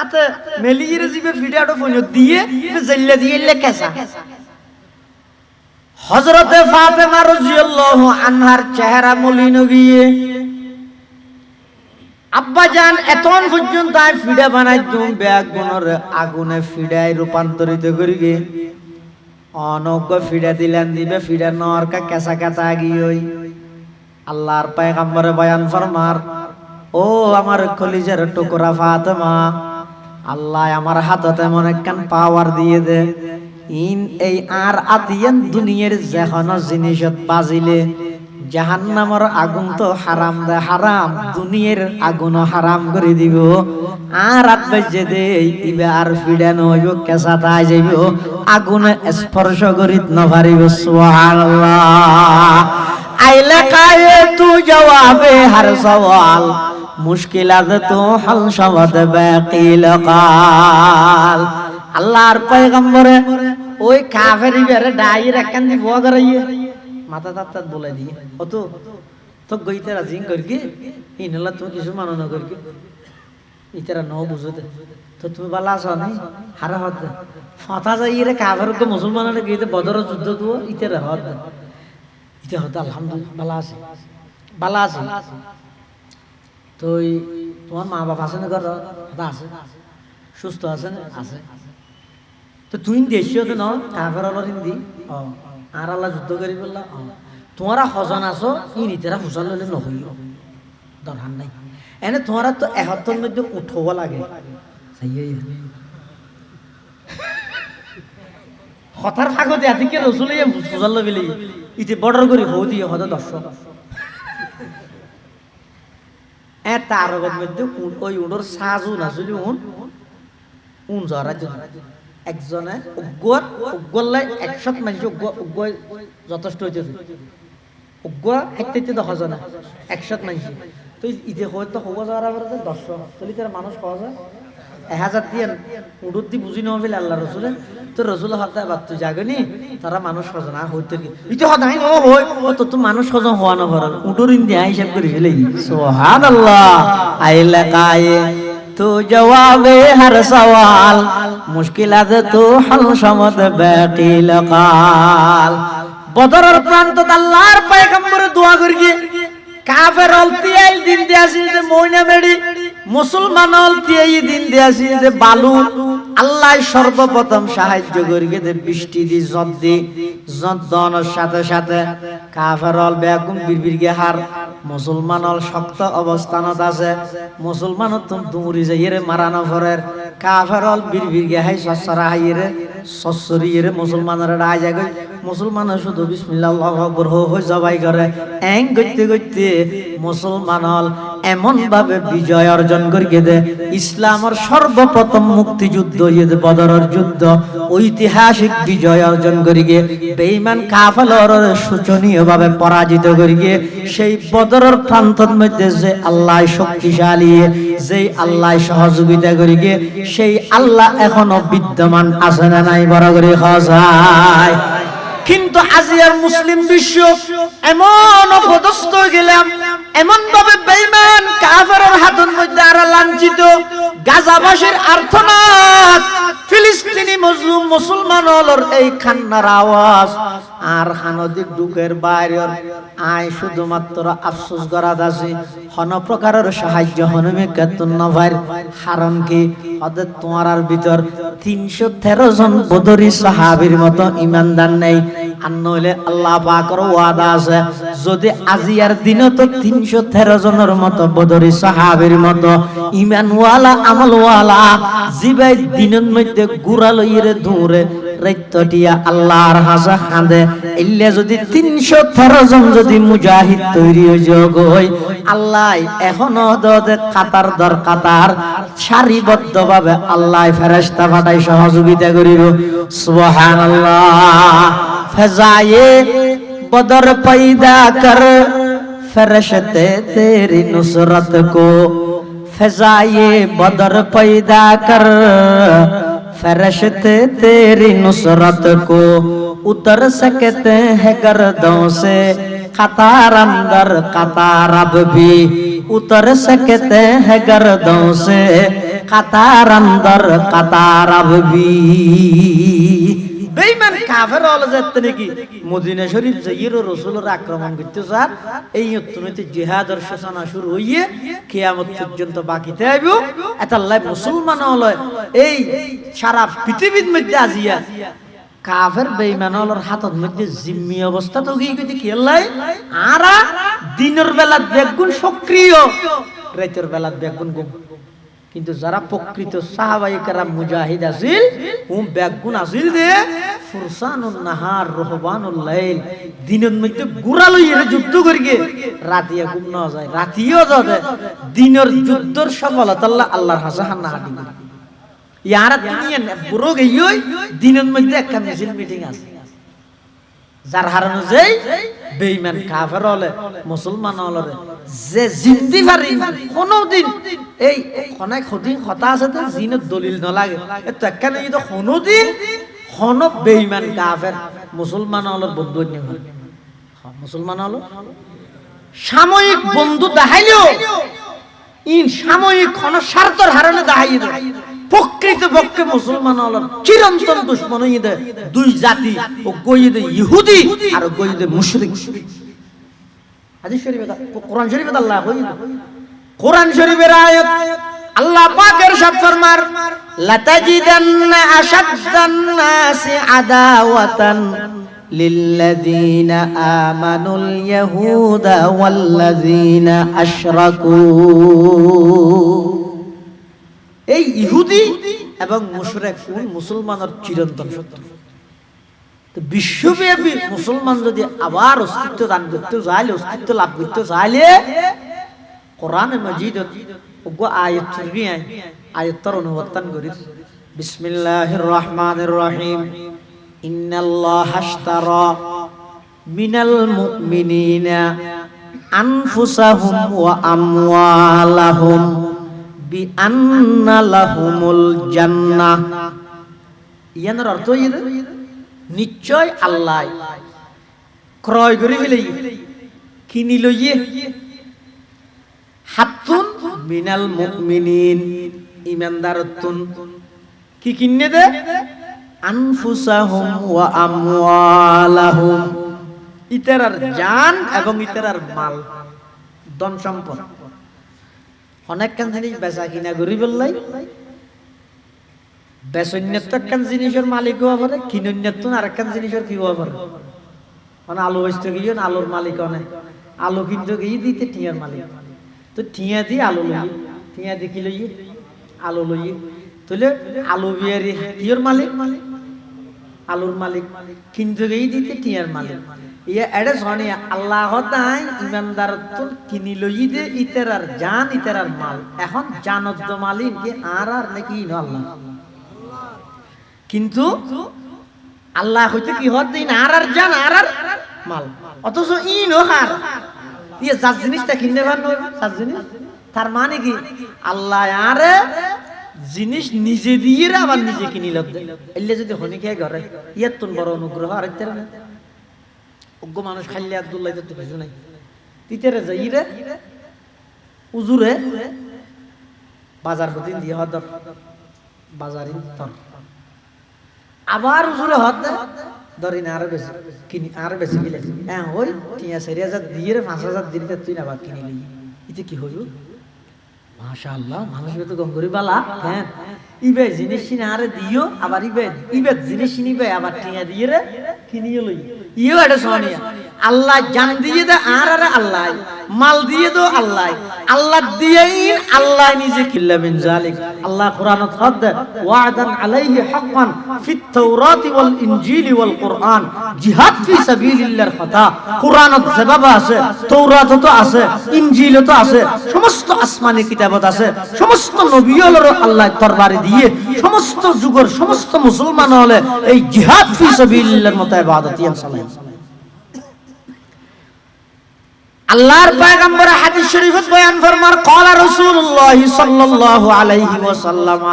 আতে মেলিয়ের দিবে ফিডে আটো ফোন দিয়ে জল্লা দিয়ে লেখাসা। হযরত ফাতেমা রাদিয়াল্লাহু আনহার চেহারা মলিন গিয়ে আব্বা জান এতন পর্যন্ত আই ফিডা বানাই তুম বেগুনের আগুনে ফিডায় রূপান্তরিত করি গে অনজ্ঞ ফিডা দিলেন দিবে ফিডা নরকা কেসা কেতা গিয়ে আল্লাহর পয়গম্বরে বয়ান ফরমার ও আমার কলিজার টুকরা ফাতেমা আল্লাহ আমার হাততে মনে কান পাওয়ার দিয়ে দে ইন এই আর আতিয়ান দুনিয়ার যেখানো জিনিসত বাজিলে জাহান্নামের আগুন তো হারাম দে হারাম দুনিয়ার আগুন হারাম করে দিব আর রাত বাজে দে ইবে আর ফিডানো হইব কেসা তাই যাইব আগুনে স্পর্শ করিত না পারিব সুবহানাল্লাহ। আইলা কায়ে তু জবাবে হর সওয়াল মুশকিলাত তো হল শবদ বাকিল কাল। আল্লাহর পয়গম্বরে ওই কাফেরি বেরে ডাইর একখান দি বয়া করাইয়ে মাথা তাত বলে দিয়ে অত তো গইতে রাজিং করকি ইনলা তুমি কিছু মানো না করকি ইতারা ন বুঝতে তো তুমি বালা আছো না হারা হদ ফাতা যাই রে কাফের কো মুসলমানরে গইতে বদর যুদ্ধ তো ইতারা হদ ইতা হদ আলহামদুলিল্লাহ বালা আছে বালা আছে। তো তোমার মা বাবা আছে না ঘর আছে সুস্থ আছে না আছে তো তুই দেশীয় তো ন কাফের হলো হিন্দি আর আল্লাহ যুদ্ধ করি বললা তোমারা হজন আছো ই নিতেরা হুজন লইলে নহই দরকার নাই এনে তোমারা তো 71 মধ্যে উঠব লাগে হতার ভাগতে আদিকে রসুল হুজন লইলে ইতে বর্ডার করি হো দিয়ে হদ দর্শক তার মধ্যে ওই উডর সাজু না যদি উন জরা একজনে উগ্গর উগ্গরলাই 100 মানুষ উগ্গ যথেষ্ট হইতেছে উগ্গ হাইতে 10 জন 100 মানুষ তো ইতে হয়তো হবো যারা বলতে 10 চলি তার মানুষ পাওয়া যায় 1000 দিয়ে উডুর দি বুঝি না বলে আল্লাহ রাসূলে তো রাসূল হাতে বাত জাগনি তারা মানুষ হজন আর হইতে কি ইতে হদাই ন হই তো তো মানুষ হজন হওয়া না ভরল উডুর ইন দিয়া হিসাব করে ফেলে সুবহানাল্লাহ আইলা কায়ে তো জবাবে হর সওয়াল মুশকিলাত তো হল সমদ বাকিল কাল। বদরের প্রান্তত আল্লাহর পয়গম্বর দোয়া করিয়ে কাফের অলতিয়াই দিন দিয়াছিল যে মইনা মেডি মুসলমান অলতিয়াই দিন দিয়াছিল যে বালু আল্লাহ সর্বপ্রথম সাহায্য করিয়ে দে বৃষ্টি দি জদ দনের সাথে সাথে কাফের অল বেকুম বিরবিরগে হার মুসলমান অল শক্ত অবস্থানত আছে মুসলমান তুম দুমুরি যাইরে মারানো ফরের কাফের অল বিরবিরগে হাই সসরা হাইরে সসরিয়ে মুসলমানের রায় যায় মুসলমান শুধু বিসমিল্লাহ আল্লাহু আকবার হো জবাই করে এং গইতে গইতে মুসলমান হল এমন ভাবে বিজয় অর্জন করিয়ে দে ইসলামের সর্বপ্রথম মুক্তিযুদ্ধ ইয়ে বদরের যুদ্ধ ঐতিহাসিক বিজয় অর্জন করিয়ে বেঈমান কাফেরর শোচনীয় ভাবে পরাজিত করিয়ে সেই বদরের প্রান্তর মধ্যে যে আল্লাহ শক্তিশালী যে আল্লাহ সহযোগিতা করিয়ে সেই আল্লাহ এখনো বিদ্যমান আছে না নাই বড় করে খায় কিন্তু আজিয়ার মুসলিম বিশ্ব এমন অপদস্থ গেলাম, এমন ভাবে বেঈমান কাফেরের হাতের মধ্যে আর লাঞ্ছিত, গাজাবাসীর আর্তনাদ, ফিলিস্তিনি মজলুম মুসলমানদের এই কান্নার আওয়াজ আর হানদিক দুঃখের বাইরের আয় শুধুমাত্র আফসোস করাত আছে, কোন প্রকারের সাহায্য হনমে কেতন নভার। কারণ কি ওদের তোমার ভিতর 313 জন বদরি সাহাবীর মতো ইমানদার নেই। আর নইলে আল্লাহ পাকের ওয়াদা আছে, যদি আজিয়ার দিনে তো 313 জনের মতো বদরি সাহাবীর মতো ইমানওয়ালা আমলওয়ালা জিবাই দিনের মধ্যে গুড়া লইরে দূরে রাইতটিয়া আল্লাহর হাসা খাঁদে, ইল্লে যদি 313 জন যদি মুজাহিদ তৈরি হই, আল্লাহ এখনো দে কাতার দর কাতার সারিবদ্ধভাবে আল্লাহ ফেরেশতা পাঠাই সহযোগিতা করিব। সুবহানাল্লাহ। ফজায়ে বদর पैदा कर फरिश्ते तेरी नुसरत को, फजाए बदर पैदा कर फरिश्ते तेरी नुसरत को, उतर सकते हैं गर्दों से कतार अंदर कतार अब भी, उतर सकते हैं गर्दों से कतार अंदर कतार अब भी। বেঈমান কাফের হলে যেতে নাকি মদিনা শরীফ যাইয়ে রাসূলের আক্রমণ করতে স্যার, এই অত্যন্ত জিহাদের সূচনা শুরু হইয়ে কিয়ামত পর্যন্ত বাকিতে আইব। এত আল্লাহ মুসলমান হলে এই সারা পৃথিবীর মধ্যে আজিয়া কাফের বেঈমান হলের হাতের মধ্যে জিম্মি অবস্থা তো কি কইতে কি আল্লাহ আরা দিনের বেলা বেগুন সক্রিয়, রাতের বেলা বেগুন গুম। কিন্তু যারা প্রকৃত সাহাবায়ে কেরাম মুজাহিদ আছিল, বেগুন আছিল দে ফুরসানুন নাহার রহবানুল লাইল, দিনের মধ্যে গুড়া লইয়ে যুদ্ধ করিগে রাতিয়া ঘুম না যায়, রাতিও যায় দিনের যুদ্ধের সফলতা আল্লাহর হাসান না হাদি ইয়ারা দুনিয়া বুড়ো গইই দিনের মধ্যে একটা মিছিল মিটিং আছে, যার হারানো যাই বেঈমান কাফের হলে মুসলমান হলে যে জিন্দি পারি কোনদিন এই অনেক দিন কথা আছে তো জিনের দলিল না লাগে, এত একখানে তো কোনদিন কোন বেঈমান কাফের মুসলমান হলের বন্ধু নেই। মুসলমান হলো সাময়িক বন্ধু দেখাইলেও ইন সাময়িক কোন স্বার্থের হারণে দেখাইয়ে দেয়, প্রকৃত পক্ষে মুসলমান হল চিরন্তন দুশ্মন হয়ে দেয় দুই জাতি, ও গইদে ইহুদি আর গইদে মুশরিক। হাদিস শরীফে কোরআন শরীফে আল্লাহ কই, কোরআন শরীফের আয়াত আল্লাহ পাক ইরশাদ ফরমার, লাতাজিদান্না আশাদ্দান নাসি আদাওয়াতান লিল্লাযীনা আমানুল ইয়াহুদা ওয়াল্লাযীনা আশরাকু। এই ইহুদি এবং মুশরিক মুসলমানের চিরন্তন শত্রু। তো বিশ্বব্যাপী মুসলমান যদি আবার অস্তিত্ব দান করতে চাইলে, অস্তিত্ব লাভ করতে চাইলে কোরআনে মাজিদত ওগো আয়াত নিয়ে আয়াতর অনুবাদ করি। বিসমিল্লাহির রহমানির রহিম। ইন্নাল্লাহা আশতারা মিনাল মুমিনিনা আনফুসাহুম ওয়া আমওয়ালাহুম বিআন্না লাহুমুল জান্নাহ। ইয়ার অর্থ নিশ্চয় আল্লাহ ক্রয় করে ফেলে কিনি লইয়ে হাতুন মিনাল মুমিনিন ইমানদারতুন কি কিনে দে আনফুসাহুম ওয়া আমওয়ালাহুম, ইতারার জান এবং ইতারার মাল ধন সম্পদ। অনেক কান জিনিস বেচা কিনা করি বললাই, বেচন্যত একখান জিনিসের মালিক হওয়া পারে, কিনন্যত আরেকখান জিনিসের কি হওয়া পারে। মানে আলু বেচতে গিয়ে আলুর মালিক অনেক, আলু কিনতে গিয়ে দিতে টিয়ার মালিক, তো টিয়া দিয়ে আলু লইয়ে, টিয়া দিয়ে কি লইয়ে আলু লইয়ে, তাহলে আলু বিয়ারি কিয়র মালিক, আলুর মালিক, কিনতে গিয়ে দিতে টিয়ার মালিক। ইয়া এডে সনিয়া আল্লাহ তাই ইমানদার তো কিনি লই দে ইতারার জান ইতারার মাল। এখন জানত মালিক কি আর নাকি আল্লাহ, কিন্তু আল্লাহ হইতে কি হত দিন আর জান আর মাল, অথচ ইন হার ইয়ে যার জিনিসটা কিনতে পারলো তার জিনিস, তার মানে কি আল্লাহ আর জিনিস নিজে দিয়ে আবার নিজে কিনি লব। এলে যদি হনি খেয়ে ঘরে ইয়ার তোর বড় অনুগ্রহ আর অজ্ঞ মানুষ খাইলে আব্দুল্লাহ তো কিছু নাই তিতেরে যাই রে উজুরে বাজার প্রতিন দিয়ে হদর বাজারি তর আবার উজুরে হদ ধরি না আরো বেশি কিনি আরো বেশি কিলে হ্যাঁ ওই 4,000 দিয়ে 5,000 দিলে তুই না বাদ কিনে নিলি এতে কি হইল মাশাআল্লাহ মানুষ তো গঙ্গরি বালা হ্যাঁ ইবে জিনিস কিনে আরে দিও আবার ইবে জিনিস নিবে আবার টিয়া দিয়ে রে কিনিয়ে লই ইও এটা সোনিয়া আল্লাহ জান দিয়ে দে আর আল্লাহ মাল দিয়ে দো আল্লাহ আল্লাহ দিয়েই আল্লাহ নিজে কিল্লা মিন জালিক আল্লাহ কোরআনত হদ ওয়াদান আলাইহি হাক্কান ফিত তাওরাত ওয়াল ইনজিল ওয়াল কোরআন জিহাদ ফি সাবিলিল্লাহর কথা কোরআনত জবাব আছে তাওরাত তো আছে ইনজিল তো আছে সমস্ত আসমানি কিতাবত আছে সমস্ত নবীগুলোর আল্লাহ দরবারে দিয়ে সমস্ত যুগের সমস্ত মুসলমান হলে এই জিহাদ ফি সাবিলিল্লাহর মত ইবাদত চালায় আল্লাহর পয়গম্বর হাদিস শরীফত বয়ান ফরমার ক্বালা রাসূলুল্লাহ সাল্লাল্লাহু আলাইহি ওয়াসাল্লাম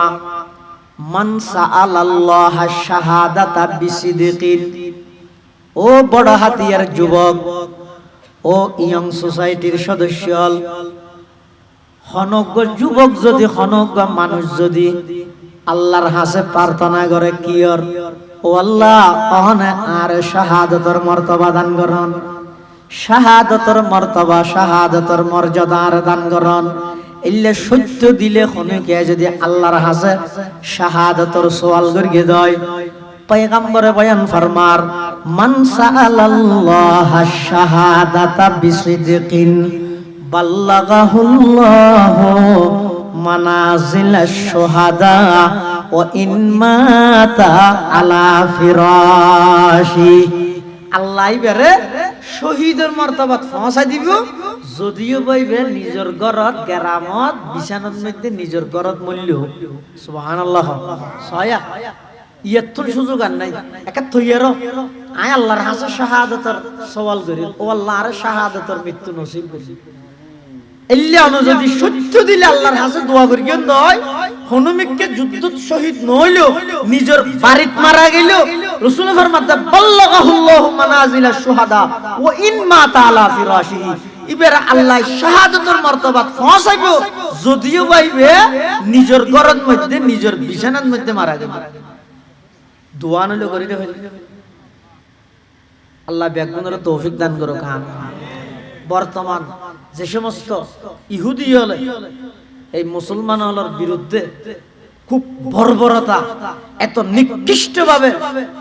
মান সাআলাল্লাহ শাহাদাতা বিসিদকিন ও বড় হাতিয়ার যুবক ও ইয়ং সোসাইটির সদস্য হনজ্ঞ যুবক যদি হনজ্ঞ মানুষ যদি আল্লাহর হাসে প্রার্থনা করে কিয়র ও আল্লাহ অহনে আর শাহাদাতের মর্তবা দান করুন শাহাদাতের মর্তবা শাহাদাতের মর্যাদার দান করুন ইল্লে সত্য দিলে খনিকে যদি আল্লাহর হাসে শাহাদাতের সওয়াল করিয়ে দেয় পয়গম্বরে বয়ান ফরমার মান সাআলাল্লাহ শাহাদাতা বিসিদকিন বাল্লাগাহুল্লাহু মানাজিলাশ শুহাদা ওয়া ইন মাতা আলা ফিরাশি আল্লাহ বেরে শহীদের মর্তবা পৌঁছাই দিব যদিও বইবে নিজের ঘরত গ্রামত বিছানার মধ্যে নিজের ঘরত মূল্য সুবহানাল্লাহ সয়া ইয়াতুল সুযোগ আর নাই একা থইয়ারো আয় আল্লাহর হাসে শাহাদাতের সওয়াল করি ও আল্লাহর শাহাদাতের মৃত্যু নসিব করি এল্লে যদি সত্য দিলে আল্লাহর হাসে দোয়া করি কেন দয় হনুমিককে যুদ্ধত শহীদ নইলো নিজের বাড়িত মারা গেল রাসূল ফরমাতে বাল্লাগাহুল্লাহু মানাজিলাশ শুহাদা ওয়া ইন মাতা আলা ফিরাশিহি ইবের আল্লাহ শাহাদাতের মর্তবা পৌঁছাইবো যদিও বাইবে নিজের ঘরের মধ্যে নিজের বিছানার মধ্যে মারা গেল দোয়া নইলো করিতে হইল আল্লাহ ব্যাগুনের তৌফিক দান করো কান বর্তমান যে সমস্ত ইহুদি হলে এই মুসলমান হলের বিরুদ্ধে খুব বর্বরতা এত নিকৃষ্ট ভাবে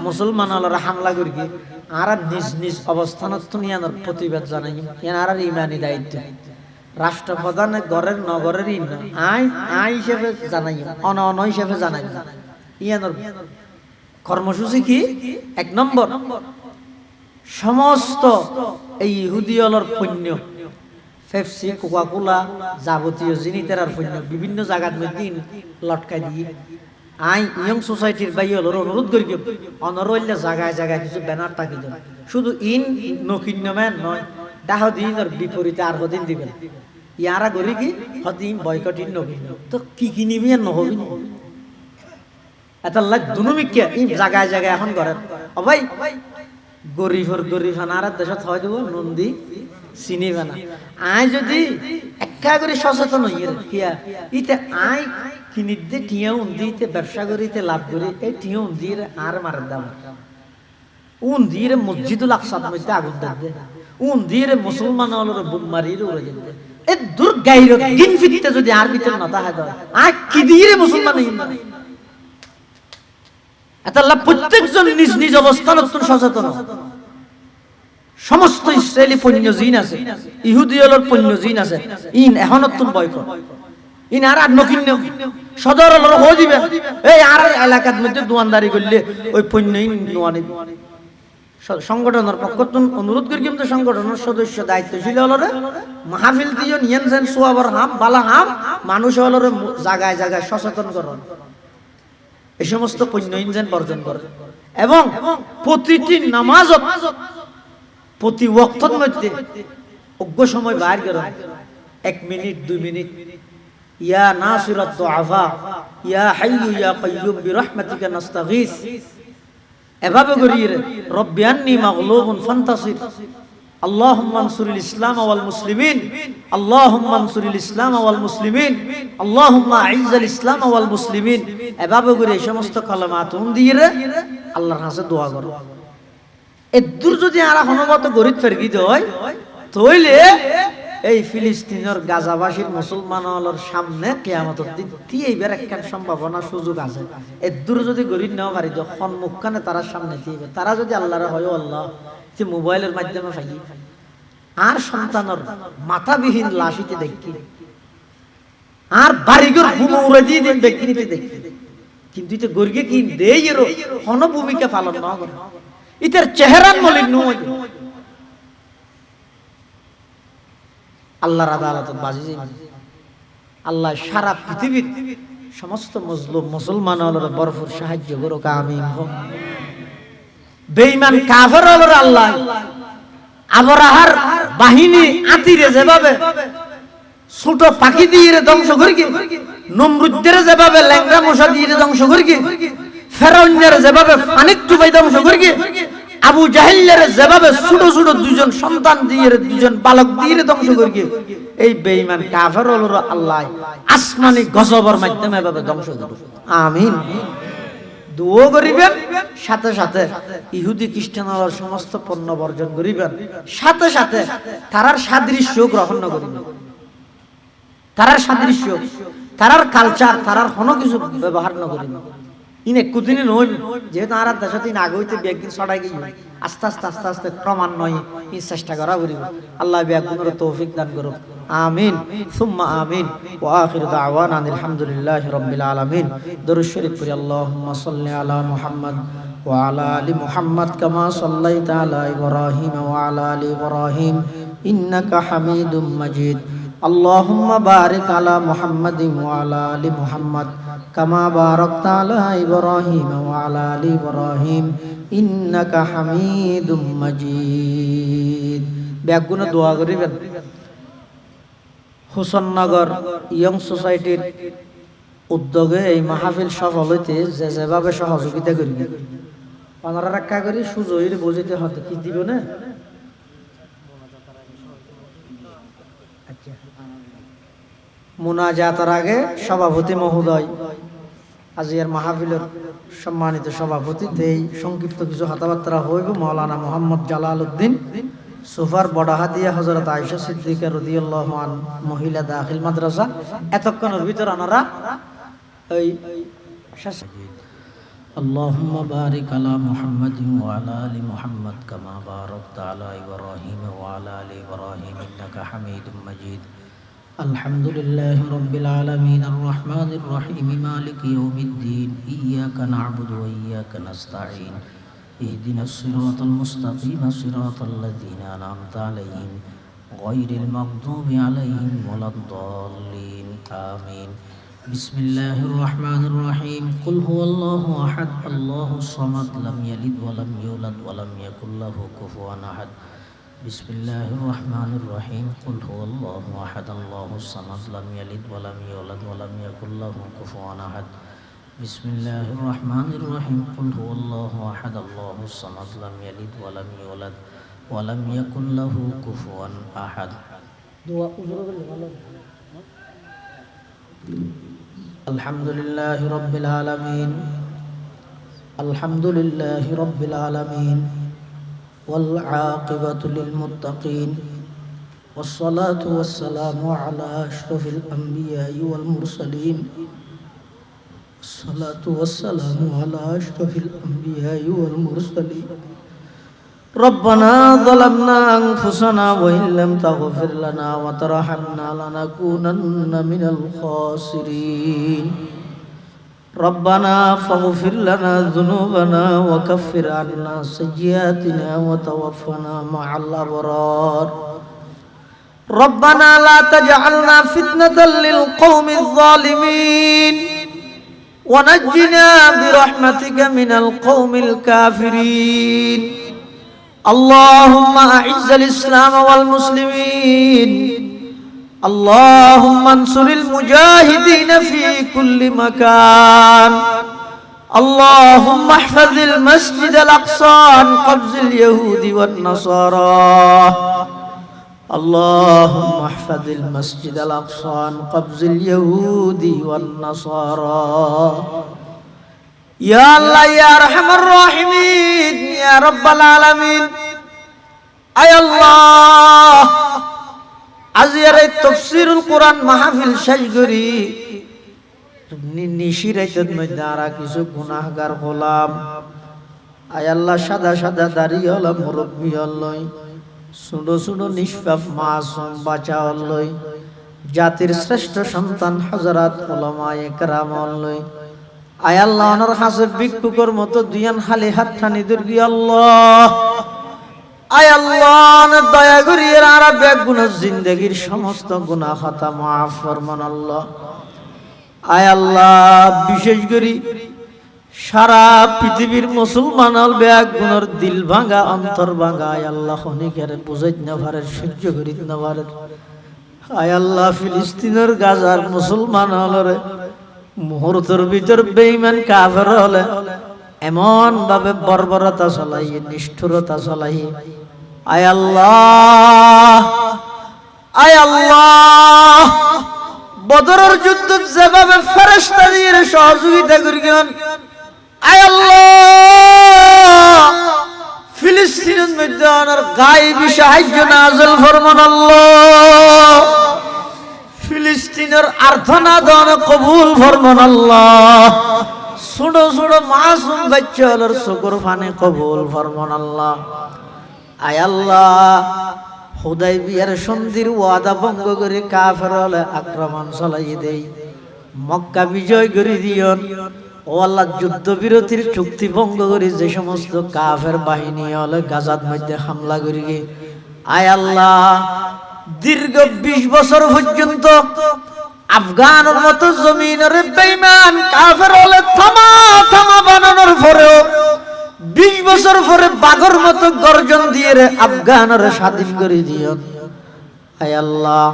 মুসলমান হলের হামলা করি আর নিজ নিজ অবস্থানত নিয়ানোর প্রতিবাদ জানাই আর ইমানি দায়িত্ব রাষ্ট্রপ্রধানে গড়ের নগরের আই হিসেবে জানাই অন হিসেবে জানাই ইয়ানোর কর্মসূচি কি এক নম্বর সমস্ত এই ইহুদি হলের পণ্য পেপসি কোকা-কোলা যাবতীয় জিনিসের পণ্য বিভিন্ন জায়গার মধ্যে লটকাই দিয়ে আই ইয়ং সোসাইটির বাইরের অনুরোধ করি অনরইলে জায়গায় জায়গায় কিছু ব্যানার টাকি দেন শুধু নকিন্যমান নয় দাহদিনের বিপরীতে আর হদিন দিবেন ইয়ারা করি কি হদিন বয়কটিন নকিন্য তো কি কিনিবি আর নহবি এটা লাগ দুনুমিকে এই জায়গায় জায়গায় এখন করেন ও ভাই গরিব আনার দেশত হয় দেব নন্দী চিনিবে না আই যদি একা করে সচেতন হইয়ে কিয়া ইতে আই কিনিতে টিয়া উন্দিতে ব্যবসা করিতে লাভ করি এই টিয়া উন্দির আর মারার দাম উন্দির মসজিদুল আকসার মধ্যে আগুন দেবে উন্দির মুসলমান হলোর বুম মারির উড়ে যাবে এই দুর্গাইর দিন ফিরতে যদি আর ভিতর না তাহা দেয় আই কি দিয়ে মুসলমান হই আল্লাহ প্রত্যেকজন নিজ নিজ অবস্থান সচেতন সমস্ত ইসরায়েলি পণ্য জিন আছে ইহুদি হলোর পণ্য জিন আছে ইন এখন তুন বয়কট ইন আর নকিন্য সদর হলোর হয়ে দিবে এই আর এলাকার মধ্যে দোয়ানদারি করলে ওই পণ্য ইন নোয়ানি সংগঠনের পক্ষ তুন অনুরোধ করি কিন্তু সংগঠনের সদস্য দায়িত্বশীল হলরে মাহফিল দিয়ে নিয়েছেন সোয়াবর হাম বালা হাম মানুষ হলরে জায়গায় জায়গায় সচেতন করন এই সমস্ত পণ্য ইনজেন বর্জন করে এবং প্রতিটি নামাজত প্রতি ওয়াক্তের মধ্যে অজ্ঞ সময় বাইর করে 1 মিনিট 2 মিনিট ইয়া নাসিরাত দুআফা ইয়া হাইয়্যু ইয়া কাইয়্যুম বিরহমাতিকা নাস্তাগীস এভাবে করিয়ে রব্বি আন্নী মাগলুবুন ফান্তাসির, আল্লাহুম্মা আনসুরিল ইসলাম ওয়াল মুসলিমিন, আল্লাহুম্মা আনসুরিল ইসলাম ওয়াল মুসলিমিন, আল্লাহুম্মা আইজ্জাল ইসলাম ওয়াল মুসলিমিন। এভাবে করে এই সমস্ত কালেমাত দিয়ে আল্লাহর কাছে দোয়া করো। এদূর যদি আর হনগত গরিব ফেরগিতে হয় তাইলে এই ফিলিস্তিনের গাজাবাসীর মুসলমানদের সামনে কিয়ামতের দিন এইবার একটা সম্ভাবনা সুযোগ আছে। এদূর যদি গরিব নেওয়া পারি যখন মুখখানে তারা সামনে দিবে, তারা যদি আল্লাহর হয় আল্লাহ যে মোবাইলের মাধ্যমে পাই আর সন্তানের মাথাবিহীন লাশিতে দেখি আর বাড়িঘর ঘুমো উড়ে দিয়ে দিন দেখি দেখি, কিন্তু এটা গরিবে কি দেই এর কোন ভূমিকা পালন না করে, ইতার চেহারা মলিন নয়। আল্লাহর আদালতত বাজি যাই, আল্লাহ সারা পৃথিবীর সমস্ত মজলুম মুসলমানদের ভরপুর সাহায্য করুক, আমিন। বেঈমান কাফের হলো আল্লাহ আবরাহার বাহিনী আতিরে যেভাবে ছোট পাখি দিয়ে ধ্বংস করি, নমরুদের যেভাবে ল্যাংড়া মশা দিয়ে ধ্বংস করি, ফেরাউনের যেভাবে পানির ডুবাই ধ্বংস করি, আবু জাহেলের যেভাবে ছোট ছোট দুজন সন্তান দিয়ে দুজন বালক দিয়ে ধ্বংস করি, এই বেঈমান কাফের হলো আল্লাহ আসমানি গজবের মাধ্যমে এভাবে ধ্বংস করুক, আমিন। দোয়া করিবেন, সাথে সাথে ইহুদি খ্রিস্টানরা সমস্ত পণ্য বর্জন করিবেন, সাথে সাথে তারার সাদৃশ্য গ্রহণ করিবেন, তারার সাদৃশ্য, তারার কালচার, তারার কোনো কিছু ব্যবহার না করিবেন। ইন একদিনে নয়, যেহেতু আর দেশ দিন আগে হইতে একদিন ছড়াই গিয়ে আস্তে আস্তে আস্তে আস্তে ক্রমান্বয়ে এই চেষ্টা করা করিব। আল্লাহ বিয়াগুনের তৌফিক দান করুক, আমিন সুম্মা আমিন। ওয়া আখিরু দাওয়ানা আলহামদুলিল্লাহি রাব্বিল আলামিন। দরুদ শরীফ পড়ি, আল্লাহুম্মা সাল্লি আলা মুহাম্মদ ওয়া আলা আলি মুহাম্মদ কামা সাল্লাইতা আলা ইব্রাহিম ওয়া আলা আলি ইব্রাহিম ইন্নাকা হামিদুম মাজিদ। আল্লাহুম্মা বারিক আলা মুহাম্মাদিন ওয়া আলা আলি মুহাম্মদ কামা বারাকতা আলা ইব্রাহিম ওয়া আলা আলি ইব্রাহিম ইন্নাকা হামিদুম মাজিদ। ব্যাগুনে দোয়া করিবেন। হুসননগর ইয়ং সোসাইটির উদ্যোগে এই মাহফিল সফল হইতে যে যেভাবে সহযোগিতা করিবেন, 15 টাকা করে সুজয়ীর বুঝিতে হতে কি দিব না। মুনাজাতের আগে সভাপতি মহোদয়, আজিয়ার মাহফিলের সম্মানিত সভাপতি, এই সংক্ষিপ্ত কিছু কথাবার্তা হইব। মাওলানা মোহাম্মদ জালাল উদ্দিন সুফার বড়হাতিয়া হযরত আয়েশা সিদ্দিকা রাদিয়াল্লাহু আন মহিলা দাখিল মাদ্রাসা, এতক্ষণের ভিতর আনারা এই আল্লাহুম্মা বারিক আলা মুহাম্মাদিন ওয়া আলা আলি মুহাম্মদ কামা বারাকতা আলা ইব্রাহিম ওয়া আলা আলি ইব্রাহিম ইন্নাকা হামিদুম মাজিদ। আলহামদুলিল্লাহি রাব্বিল আলামিন আর রহমানির রহিম মালিকি ইয়াউমিদ্দিন ইয়্যাকা না'বুদু ওয়া ইয়্যাকা নাস্তাঈন ইহদিনাস সিরাতাল মুস্তাকিম সিরাতাল লাযীনা আন'আমতা আলাইহিম গায়রিল মাগদুবি আলাইহিম ওয়ালাদ-দাল্লিন আমিন। বিসমিল্লাহির রহমানির রহিম। কুল হুয়াল্লাহু আহাদ আল্লাহুস সামাদ লাম ইয়ালিদ ওয়া লাম ইউলাদ ওয়া লাম ইয়াকুল লাহু কুফুয়ান আহাদ। বিসমিল্লাহির রহমানির রহিম। কুল হুয়াল্লাহু আহাদ আল্লাহুস সামাদ লাম ইয়ালিদ ওয়া লাম ইউলাদ ওয়া লাম ইয়াকুল লাহু কুফুয়ান আহাদ। বিসমিল্লাহির রহমানির রহিম। কুল হুয়াল্লাহু আহাদ আল্লাহুস সামাদ লাম ইয়ালিদ ওয়া লাম ইউলাদ ওয়া লাম ইয়াকুল লাহু কুফুয়ান আহাদ। দোয়া উজুর করলে ভালো। আলহামদুলিল্লাহি রাব্বিল আলামিন, আলহামদুলিল্লাহি রাব্বিল আলামিন ওয়াল আকিবাতু লিল মুত্তাকিন ওয়াস সালাতু ওয়াস সালামু আলা আশরাফিল আমবিয়াই ওয়াল মুরসালিন। الصلاة والسلام على أشرف الأنبياء والمرسلين. ربنا ظلمنا أنفسنا وإن لم تغفر لنا وترحمنا لنكونن من الخاسرين. ربنا فاغفر لنا ذنوبنا وكفر عنا سيئاتنا وتوفنا مع الأبرار. ربنا لا تجعلنا فتنة للقوم الظالمين ونجنا برحمتك من القوم الكافرين. اللهم أعز الإسلام والمسلمين. اللهم انصر المجاهدين في كل مكان. اللهم احفظ المسجد الأقصى عن قبض اليهود والنصارى اللهم احفظ المسجد الأقصى عن قبض اليهود والنصارى يا الله يا أرحم الراحمين يا رب العالمين আয় আল্লাহ আজকের এই তাফসীরুল কোরআন মাহফিল শেষ করি নিশিরাতের মধ্যে আর কিছু গুনাহগার হলাম আয় আল্লাহ সাদা সাদা দাড়ি হলাম মুরব্বী হলই ছোট ছোট নিষ্পাপ মাসুম বাচ্চা হলই জাতির শ্রেষ্ঠ সন্তান হযরত উলামায়ে কেরাম হলই আয় আল্লাহ ওনার কাছে ভিক্ষুকের মতো দুইয়ান খালি হাত টানি দুর্গি আল্লাহ আয় আল্লাহ দয়া করিয়ে আর বেগুনাহ জিন্দেগীর সমস্ত গুনাহ খাতা মাফ ফরমান আল্লাহ আয় আল্লাহ বিশেষ করে সারা পৃথিবীর মুসলমান হল বেগুনার দিল ভাঙা অন্তর ভাঙা আয় আল্লাহ অনেকের বুঝাইত না পারে সহ্য করিত না পারে আয় আল্লাহ ফিলিস্তিনের গাজার মুসলমান হলরে মুহূর্তের ভিতর বেঈমান কাফের হলে এমন ভাবে বর্বরতা চালাইয়ে নিষ্ঠুরতা চালাইয়ে আয় আল্লাহ আয় আল্লাহ বদরের যুদ্ধ যেভাবে ফেরেশতা দিয়ে সহযোগিতা করিলেন আয় আল্লাহ ফিলিস্তিনের মধ্যে ওনার গায়েবী সাহায্য নাযিল ফরমান আল্লাহ ফিলিস্তিনের আর্তনাদ কবুল ফরমান আল্লাহ ছোট ছোট মাসুম বাচ্চাদের চোখের পানি কবুল ফরমান আল্লাহ আয় আল্লাহ হুদাইবিয়ার সন্ধির ওয়াদা ভঙ্গ করে কাফেরলে আক্রমণ চালাইয়ে দেই মক্কা বিজয় করে দিয়ন ও আল্লাহ যুদ্ধ বিরতির চুক্তি ভঙ্গ করে যে সমস্ত কাফের বাহিনী হলে গাজার মধ্যে হামলা করি আয় আল্লাহ দীর্ঘ 20 বছর পর্যন্ত আফগানের মতো জমিনের বেঈমান কাফের হলে থামা থামা বানানোর পরেও 20 বছর পরে বাঘের মতো গর্জন দিয়ে আফগানের স্বাধীন করে দিও আয় আল্লাহ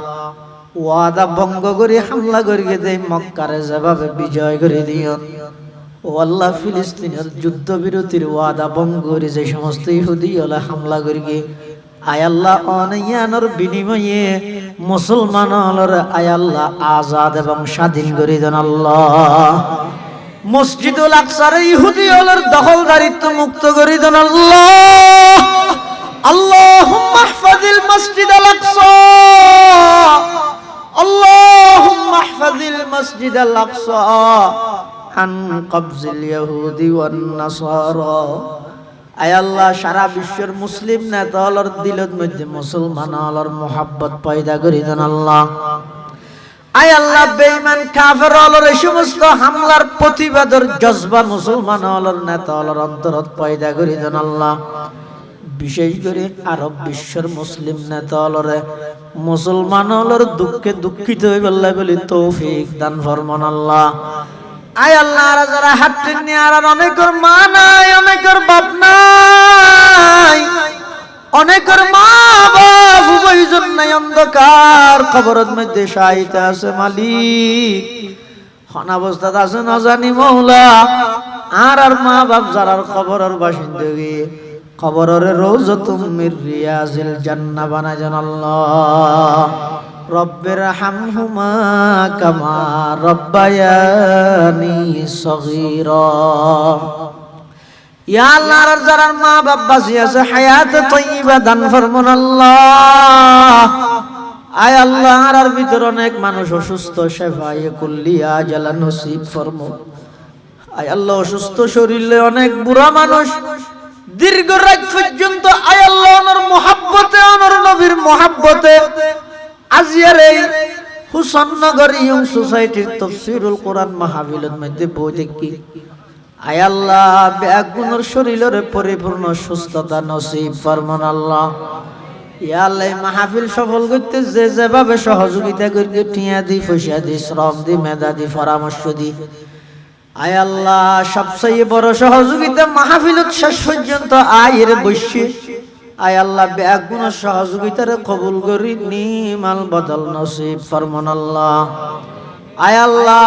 ওয়াদা ভঙ্গ করে হামলা করিয়ে দেয় মক্কারে যেভাবে বিজয় করে দিও ও আল্লাহ ফিলিস্তিনের যুদ্ধ বিরতির ওয়াদা ভঙ্গ করে যে সমস্ত ইহুদি হলে হামলা করিয়ে আয় আল্লাহ অনিয়ানোর বিনিময়ে মুসলমান হলর আয় আল্লাহ আজাদ এবং স্বাধীন করে দেন আল্লাহ মসজিদুল আকসার ইহুদি হলর দখলদারিত্ব মুক্ত করে দেন আল্লাহ আল্লাহুম্মা ইহফাজিল মসজিদাল আকসা আল্লাহুম্মা ইহফাজিল মসজিদাল আকসা আন কবজিল ইহুদি ওয়ান নাসারা আয় আল্লাহ সারা বিশ্বের মুসলিম নেতা হলর দিলের মধ্যে মুসলমান হলর মোহাব্বত পয়দা করে দেন আল্লাহ আয় আল্লাহ বেঈমান কাফের হলর এই সমস্ত হামলার প্রতিবাদের জজবা মুসলমান হলর নেতা হলর অন্তরত পয়দা করে দেন আল্লাহ বিশেষ করে আরব বিশ্বের মুসলিম নেতা হলরে মুসলমান হলর দুঃখে দুঃখিত হয়ে বললে বলি তৌফিক দান ফরমান আল্লাহ আয় আল্লাহ যারা হাত টেনে আর অনেকের মা নাই অনেকের বাপ নাই অনেকের মা বাপ উভয়জন নাই অন্ধকার কবরের মধ্যে শায়িত আছে মালিক অনাবস্থাত আছে না জানি মওলা আর মা বাপ যারা কবরের বাসিন্দা গিয়ে কবরের রওজাতুম মির রিয়াজিল জান্নাহ বানায় জান আল্লাহ রব্বির হামহুমা কামা রব্বায়ানি সগীরা ইয়া আল্লাহ যারা মা বাপ বাঁচি আছে হায়াত তাইয়্যিবা দান ফরমান আল্লাহ আয় আল্লাহ আর ভিতর অনেক মানুষ অসুস্থ শেফায়ে কুল্লিয়া জালা নসিব ফরমো আয় আল্লাহ অসুস্থ শরীরে অনেক বুড়া মানুষ দীর্ঘ রাত পর্যন্ত আয় আল্লাহ ওনার মুহাব্বতে ওনার নবীর মুহাব্বতে আজিয়ার এই হুসননগর ইয়ং সোসাইটির তাফসীরুল কোরআন মাহফিলের মধ্যে বই দেখি আয় আল্লাহ বেগুনের শরীরের পরিপূর্ণ সুস্থতা নসিব ফরমান আল্লাহ ইয়া আল্লাহ মাহফিল সফল করতে যে যেভাবে সহযোগিতা করি টিয়া দি পয়সা দি শ্রম দি মেধা দি পরামর্শ দি আয় আল্লাহ সবচেয়ে বড় সহযোগিতা মাহফিলত শেষ পর্যন্ত আয়ের বসে আয় আল্লাহ বেগুনের সহযোগিতারে কবুল করি নিমাল বদল নসিব ফরমান আল্লাহ আয় আল্লাহ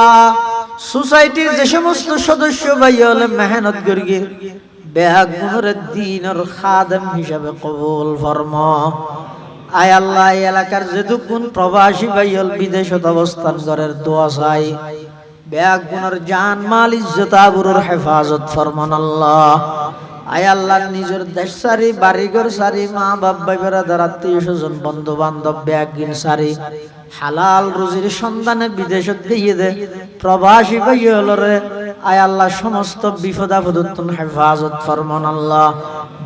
সোসাইটির যে সমস্ত সদস্য ভাই হলে মেহনত করি বেগুনের দিনের খাদেম হিসাবে কবুল ফরমা। আয় আল্লাহ এই এলাকার যেটুকুন প্রবাসী ভাই হল বিদেশত অবস্থান করার দোয়া চাই, বেগুনের জান মাল ইজ্জত আবরুর হেফাজত ফরমান আল্লাহ। আয় আল্লাহ নিজের দেশ সারি বাড়িঘর সারি মা বাপ ভাই বেড়াদার আত্মীয় স্বজন বন্ধু বান্ধব ব্যাগিন সারি হালাল রুজির সন্ধানে বিদেশত গিয়ে দে প্রবাসী ভাই হলরে আয় আল্লাহ সমস্ত বিপদ আপদত্তন হেফাজত ফরমান আল্লাহ।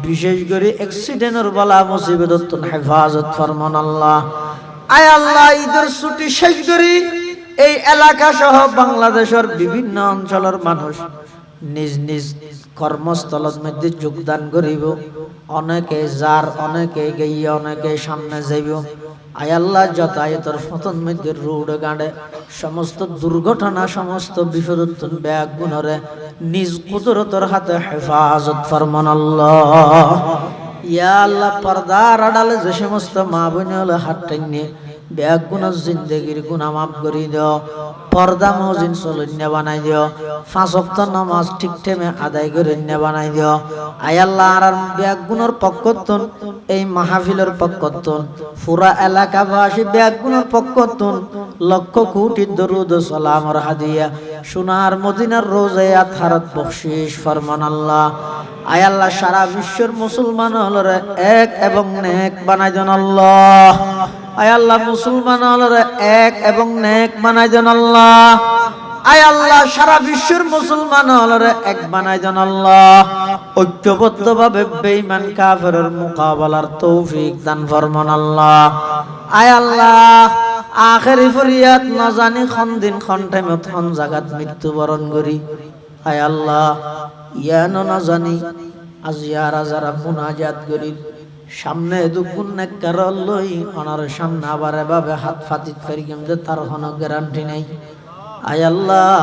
বিশেষ করে অ্যাক্সিডেন্টের বলা মুসিবতত্তন হেফাজত ফরমান আল্লাহ। আয় আল্লাহ ঈদের ছুটি শেষ করি এই এলাকা সহ বাংলাদেশের বিভিন্ন অঞ্চলের মানুষ নিজ নিজ কর্মস্থলের মধ্যে যোগদান করিব। অনেকে যার অনেকে গিয়ে অনেকে সামনে যাইব। আয় আল্লাহ যাতায়াতের ফতন মধ্যে রোড গাড়ে সমস্ত দুর্ঘটনা সমস্ত বিপদত্তন ব্যাগ গুণরে নিজ কুদরতের হাতে হেফাজত ফরমান আল্লাহ। ইয়া আল্লাহ পর্দার আড়ালে যে সমস্ত মা বোন হলে হাত টেনে ব্যাগ গুণের জিন্দগির গুণা মাফ করে দিও, পর্দা মহজিন চলন্য বানাই দিও, 5 ওয়াক্ত নামাজ ঠিক টাইমে আদায় করে বানাই দিও। আয় আল্লাহ আর ব্যাগ গুণের পক্ষতন এই মাহফিলের পক্ষতন পুরা এলাকাবাসী ব্যাগ গুণের পক্ষতন লক্ষ কোটি দরুদ ও সালামের হাদিয়া সোনার মদিনার রোজায়াত হারাত বখশিশ ফরমান আল্লাহ। আয় আল্লাহ সারা বিশ্বের মুসলমান হলরে এক এবং নেক বানাই দেন আল্লাহ। আয় আল্লাহ মুসলমান হলরে এক এবং নেক বানাই দেন আল্লাহ। আয় আল্লাহ সারা বিশ্বের মুসলমান হলরে এক বানাই দেন আল্লাহ। ঐক্যবদ্ধভাবে বেঈমান কাফেরের মোকাবেলার তৌফিক দান ফরমান আল্লাহ। আয় আল্লাহ আখেরি ফরিয়াদ না জানি খন দিন খন টাইমত খন জাগাত মৃত্যুবরণ করি। আয় আল্লাহ ইয়ানো না জানি আজ ইয়ারা যারা মুনাজাত করি সামনে দুগুণ নেককার লই ওনার সামনে আবার এভাবে হাত ফাতিত ফেরিগেম যে তার কোনো গ্যারান্টি নেই। আয় আল্লাহ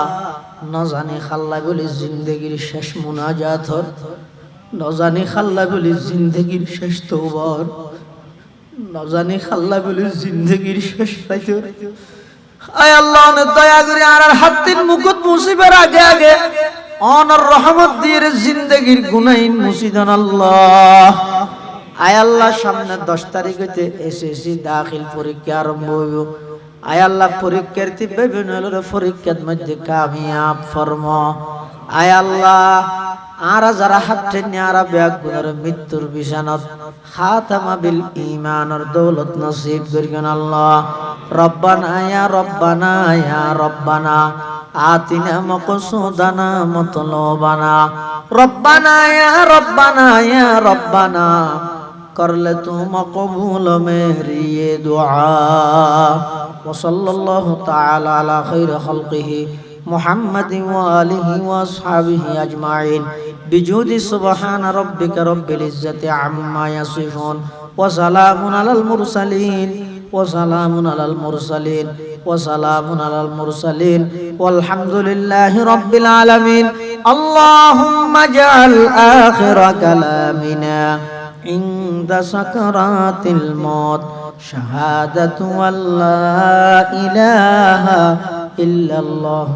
না জানি খাল্লা বলি জিন্দগির শেষ মুনাজাত হর, না জানি খাল্লা বলি জিন্দগির শেষ তওবার, না জানি খাল্লা বলি জিন্দগির শেষ রাইত। আয় আল্লাহ অনেক দয়া করে আর হাতির মুকুট মুসিবের আগে আগে অনর রহমত দিয়ে জিন্দগির গুনাইন মুসিদান আল্লাহ। আয় আল্লাহ সামনে 10 তারিখ হইতে এসএসসি দাখিল পরীক্ষা আরম্ভ হইব। আয় আল্লাহ পরীক্ষার্থী বিভিন্ন পরীক্ষার মধ্যে কামিয়াব ফরমা। আয় আল্লাহ আরা যারা হাত টেনে আরা ব্যাগ গুণের মৃত্যুর বিছানত খাতামা বিল ঈমানের দৌলত নসিব করিবেন আল্লাহ। রব্বানা ইয়া রব্বানা ইয়া রব্বানা আতিনা মাকসুদানা মতলবানা, রব্বানা ইয়া রব্বানা ইয়া রব্বানা করলে তুম কবুল মেরি ये दुआ। वसल्लल्लाहु ताला अला खैर खल्क़िही मुहम्मद व आलिहि व अस्हाबिहि अजमाइन बिजुदी सुब्हान रब्बिका रब्बिल इज्जति अम्मा यसिफून व सलामुन अलल मुरसलीन व सलामुन अलल मुरसलीन व सलामुन अलल मुरसलीन वल्हम्दुलिल्लाहि रब्बिल आलमीन। अल्लाहुम्मा जअल आखिर कलामिना عند سكرات الموت شهادة أن لا إله إلا الله